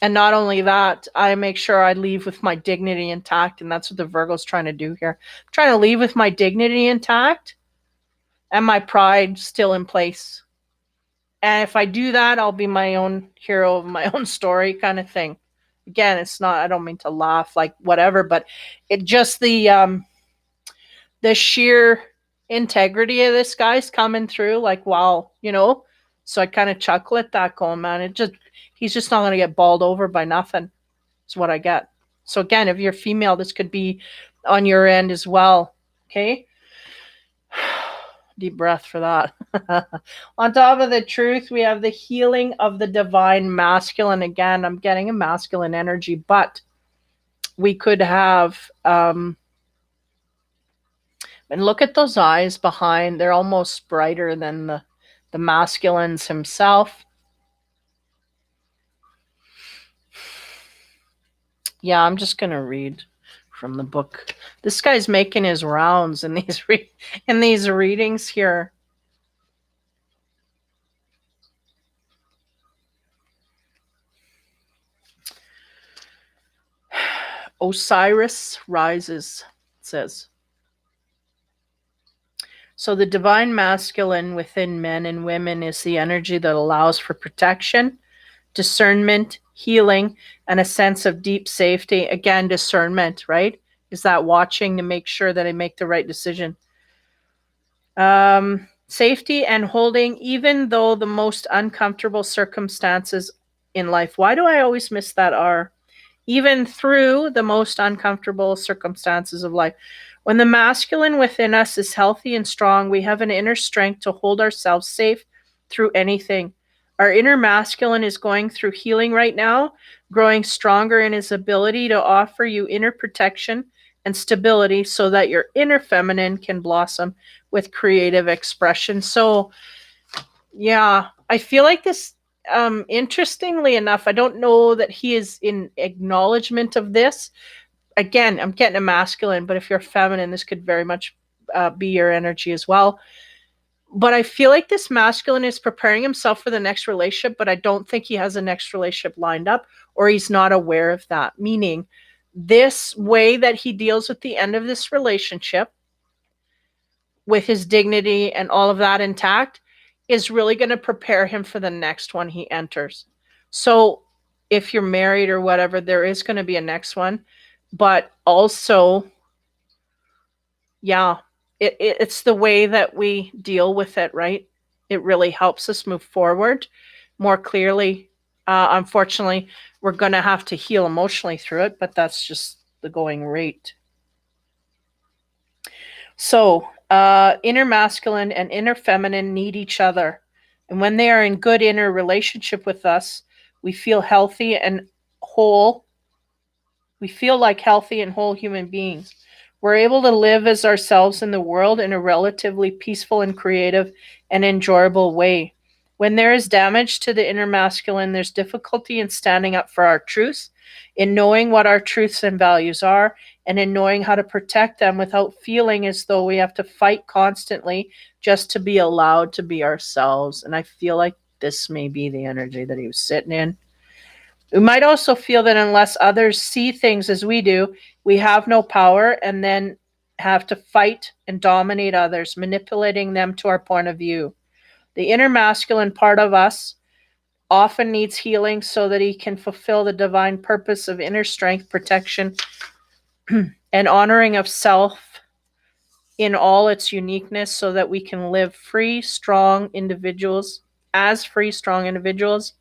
And not only that, I make sure I leave with my dignity intact. And that's what the Virgo's trying to do here. I'm trying to leave with my dignity intact and my pride still in place. And if I do that, I'll be my own hero of my own story, kind of thing. Again, it's not, I don't mean to laugh, like whatever, but it just the sheer integrity of this guy's coming through, like, wow, you know. So I kind of chuckle at that, going, man, he's just not going to get balled over by nothing. Is what I get. So again, if you're female, this could be on your end as well. Okay. Deep breath for that. On top of the truth, we have the healing of the divine masculine. Again, I'm getting a masculine energy, but we could have, and look at those eyes behind. They're almost brighter than the masculine's himself. Yeah, I'm just going to read from the book. This guy's making his rounds in these readings here. Osiris rises, it says. So the divine masculine within men and women is the energy that allows for protection, discernment, healing, and a sense of deep safety. Again, discernment, right? Is that watching to make sure that I make the right decision. Safety and holding, even though the most uncomfortable circumstances in life. Why do I always miss that R? Even through the most uncomfortable circumstances of life. When the masculine within us is healthy and strong, we have an inner strength to hold ourselves safe through anything. Our inner masculine is going through healing right now, growing stronger in his ability to offer you inner protection and stability so that your inner feminine can blossom with creative expression. So, yeah, I feel like this, interestingly enough, I don't know that he is in acknowledgement of this. Again, I'm getting a masculine, but if you're feminine, this could very much be your energy as well. But I feel like this masculine is preparing himself for the next relationship, but I don't think he has a next relationship lined up, or he's not aware of that. Meaning, this way that he deals with the end of this relationship with his dignity and all of that intact is really going to prepare him for the next one he enters. So if you're married or whatever, there is going to be a next one. But also, yeah, it's the way that we deal with it, right? It really helps us move forward more clearly. Unfortunately, we're going to have to heal emotionally through it, but that's just the going rate. So, inner masculine and inner feminine need each other. And when they are in good inner relationship with us, we feel healthy and whole. We feel like healthy and whole human beings. We're able to live as ourselves in the world in a relatively peaceful and creative and enjoyable way. When there is damage to the inner masculine, there's difficulty in standing up for our truths, in knowing what our truths and values are, and in knowing how to protect them without feeling as though we have to fight constantly just to be allowed to be ourselves. And I feel like this may be the energy that he was sitting in. We might also feel that unless others see things as we do, we have no power and then have to fight and dominate others, manipulating them to our point of view. The inner masculine part of us often needs healing so that he can fulfill the divine purpose of inner strength, protection, and honoring of self in all its uniqueness so that we can live free, strong individuals, as free, strong individuals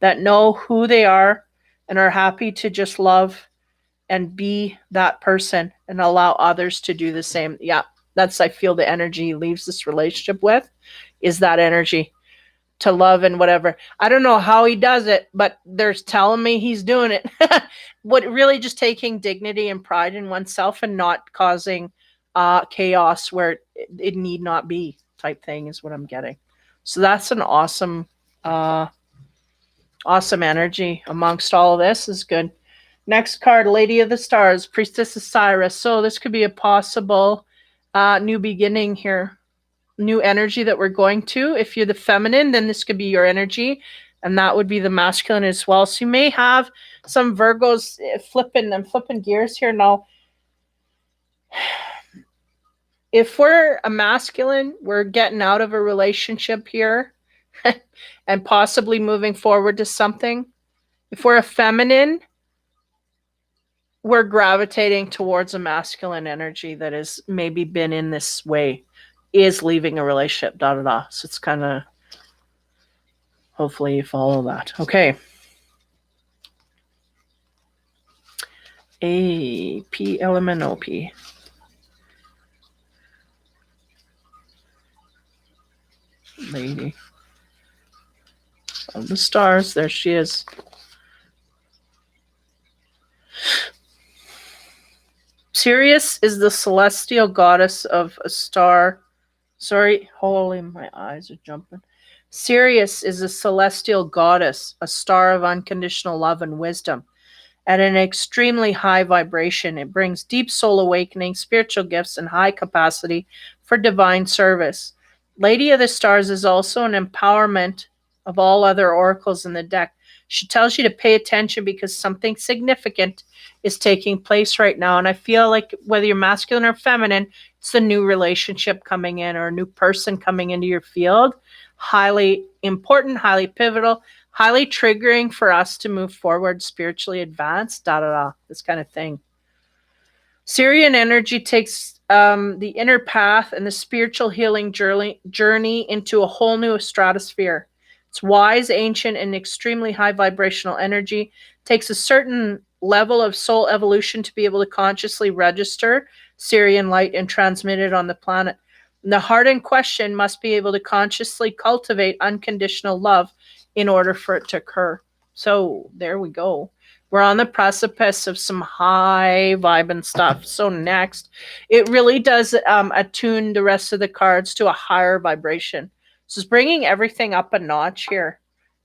that know who they are and are happy to just love and be that person and allow others to do the same. Yeah, that's, I feel, the energy he leaves this relationship with is that energy to love and whatever. I don't know how he does it, but they're telling me he's doing it. What really just taking dignity and pride in oneself and not causing chaos where it need not be type thing is what I'm getting. So that's an awesome awesome energy amongst all of this is good. Next card, Lady of the Stars, Priestess of Cyrus. So this could be a possible new beginning here, new energy that we're going to. If you're the feminine, then this could be your energy, and that would be the masculine as well. So you may have some Virgos flipping. I'm flipping gears here now. If we're a masculine, we're getting out of a relationship here and possibly moving forward to something. If we're a feminine, we're gravitating towards a masculine energy that has maybe been in this way, is leaving a relationship, da da da. So it's kind of, hopefully you follow that. Okay. APLMNOP. Lady of the Stars. There she is. Sirius is the celestial goddess of a star. Sorry, holy, my eyes are jumping. Sirius is a celestial goddess, a star of unconditional love and wisdom. At an extremely high vibration, it brings deep soul awakening, spiritual gifts, and high capacity for divine service. Lady of the Stars is also an empowerment of all other oracles in the deck. She tells you to pay attention because something significant is taking place right now. And I feel like whether you're masculine or feminine, it's a new relationship coming in or a new person coming into your field. Highly important, highly pivotal, highly triggering for us to move forward, spiritually advance, da da da, this kind of thing. Syrian energy takes the inner path and the spiritual healing journey into a whole new stratosphere. It's wise, ancient, and extremely high vibrational energy. Takes a certain level of soul evolution to be able to consciously register Syrian light and transmit it on the planet. And the heart in question must be able to consciously cultivate unconditional love in order for it to occur. So there we go. We're on the precipice of some high vibing stuff. So next, it really does attune the rest of the cards to a higher vibration. So it's bringing everything up a notch here,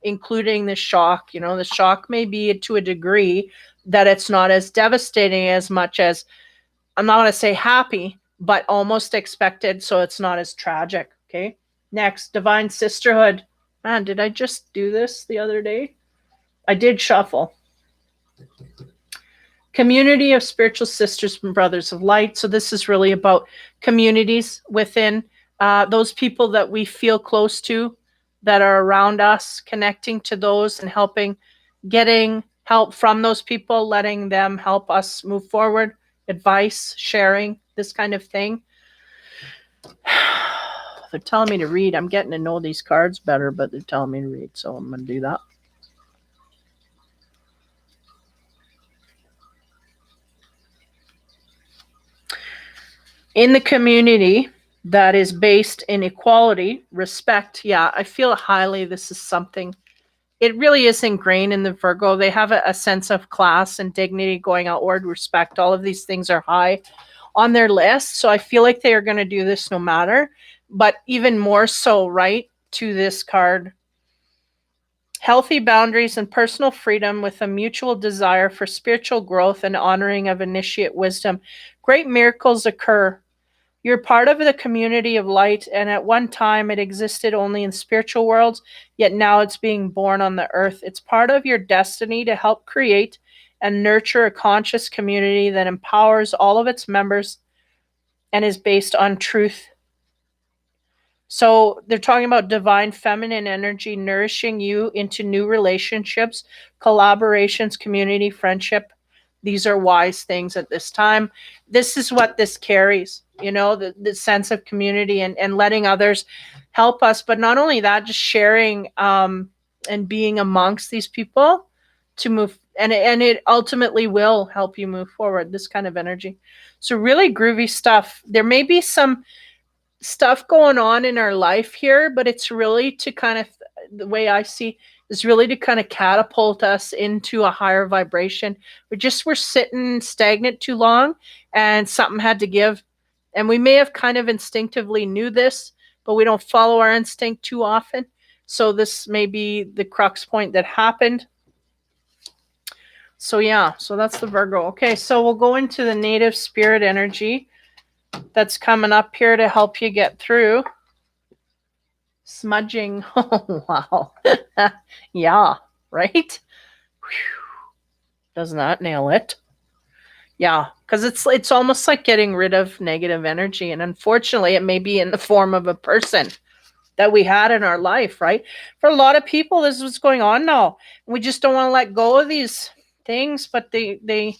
including the shock. You know, the shock may be to a degree that it's not as devastating as much as, I'm not going to say happy, but almost expected. So it's not as tragic. Okay. Next, divine sisterhood. Man, did I just do this the other day? I did shuffle. Community of spiritual sisters and brothers of light. So this is really about communities within those people that we feel close to, that are around us, connecting to those and helping, getting help from those people, letting them help us move forward, advice, sharing, this kind of thing. They're telling me to read. I'm getting to know these cards better, but they're telling me to read, so I'm going to do that. In the community that is based in equality, respect, yeah, I feel highly this is something, it really is ingrained in the Virgo. They have a sense of class and dignity, going outward, respect. All of these things are high on their list. So I feel like they are going to do this no matter, but even more so, right, to this card. Healthy boundaries and personal freedom with a mutual desire for spiritual growth and honoring of initiate wisdom. Great miracles occur. You're part of the community of light, and at one time it existed only in spiritual worlds, yet now it's being born on the earth. It's part of your destiny to help create and nurture a conscious community that empowers all of its members and is based on truth. So they're talking about divine feminine energy nourishing you into new relationships, collaborations, community, friendship. These are wise things at this time. This is what this carries, you know, the sense of community and letting others help us. But not only that, just sharing and being amongst these people to move. And it ultimately will help you move forward, this kind of energy. So really groovy stuff. There may be some stuff going on in our life here, but it's really to kind of, the way I see, is really to kind of catapult us into a higher vibration. We're sitting stagnant too long, and something had to give. And we may have kind of instinctively knew this, but we don't follow our instinct too often. So this may be the crux point that happened. So yeah, so that's the Virgo. Okay, so we'll go into the native spirit energy that's coming up here to help you get through. Smudging. Oh, wow. Yeah, right? Whew. Doesn't that nail it? Yeah, because it's almost like getting rid of negative energy. And unfortunately, it may be in the form of a person that we had in our life, right? For a lot of people, this is what's going on now. We just don't want to let go of these things, but they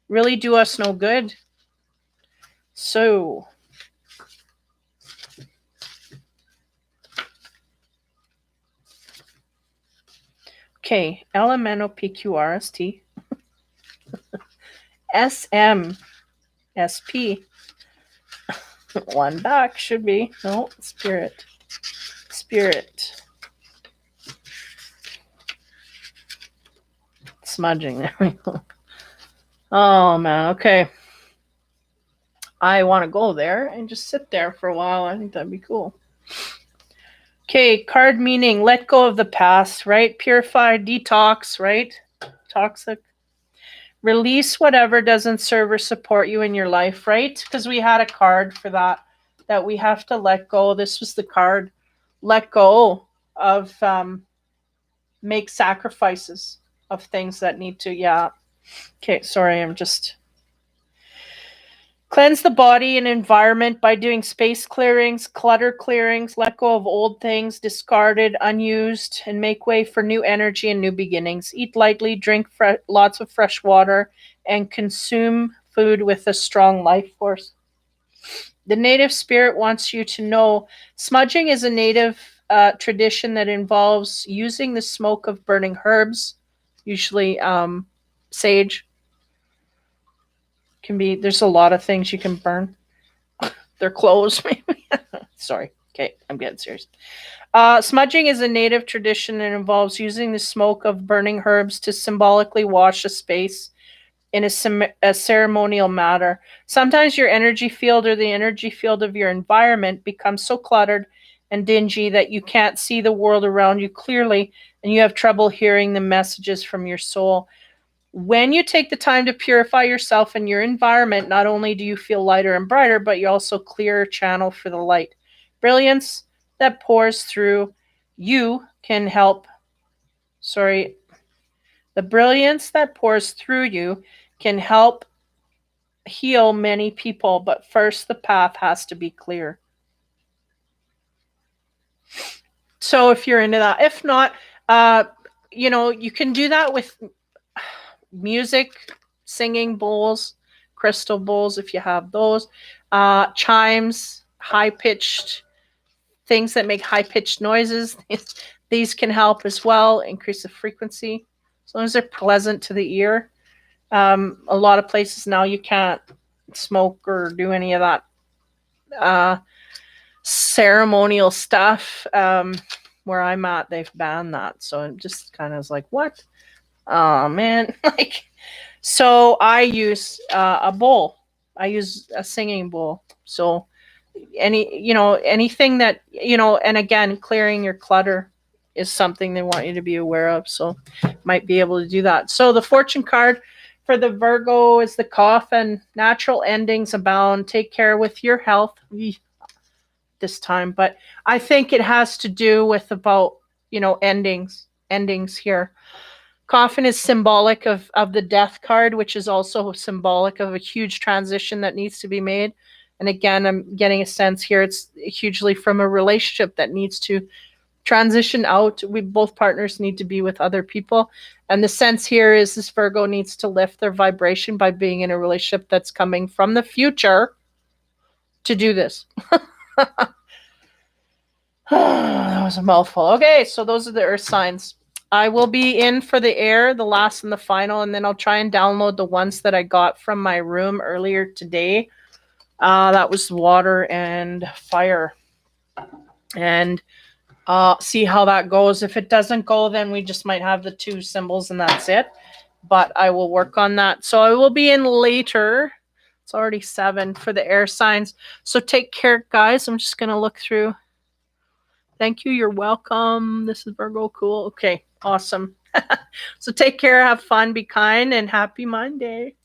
really do us no good. So okay, LMNOPQRST SMSP. One back should be. No, spirit. Smudging. There we go. Oh man, okay. I want to go there and just sit there for a while. I think that'd be cool. Okay, card meaning let go of the past, right? Purify, detox, right? Toxic. Release whatever doesn't serve or support you in your life, right? Because we had a card for that we have to let go. This was the card. Let go of make sacrifices of things that need to, yeah. Okay, sorry, I'm just cleanse the body and environment by doing space clearings, clutter clearings, let go of old things, discarded, unused, and make way for new energy and new beginnings. Eat lightly, drink lots of fresh water, and consume food with a strong life force. The native spirit wants you to know smudging is a native tradition that involves using the smoke of burning herbs, usually sage. Can be, there's a lot of things you can burn. Their clothes, maybe. Sorry. Okay, I'm getting serious. Smudging is a native tradition and involves using the smoke of burning herbs to symbolically wash a space in a ceremonial manner. Sometimes your energy field or the energy field of your environment becomes so cluttered and dingy that you can't see the world around you clearly and you have trouble hearing the messages from your soul. When you take the time to purify yourself and your environment, not only do you feel lighter and brighter, but you also clear a channel for the light. Brilliance that pours through you can help. The brilliance that pours through you can help heal many people, but first the path has to be clear. So if you're into that, if not, you can do that with music, singing bowls, crystal bowls if you have those, chimes, high-pitched things that make high-pitched noises. These can help as well, increase the frequency, as long as they're pleasant to the ear. A lot of places now you can't smoke or do any of that ceremonial stuff. Where I'm at, they've banned that. So I'm just kind of like, what? Oh, man. So I use a bowl. I use a singing bowl. So anything that, and again, clearing your clutter is something they want you to be aware of. So might be able to do that. So the fortune card for the Virgo is the coffin. Natural endings abound. Take care with your health this time. But I think it has to do with about, endings here. Coffin is symbolic of the death card, which is also symbolic of a huge transition that needs to be made. And again, I'm getting a sense here it's hugely from a relationship that needs to transition out. Both partners need to be with other people. And the sense here is this Virgo needs to lift their vibration by being in a relationship that's coming from the future to do this. That was a mouthful. Okay, so those are the earth signs. I will be in for the air, the last and the final, and then I'll try and download the ones that I got from my room earlier today. That was water and fire. And see how that goes. If it doesn't go, then we just might have the two symbols and that's it. But I will work on that. So I will be in later. It's already 7 for the air signs. So take care, guys. I'm just going to look through. Thank you. You're welcome. This is Virgo. Cool. Okay. Awesome. So take care. Have fun. Be kind. And happy Monday.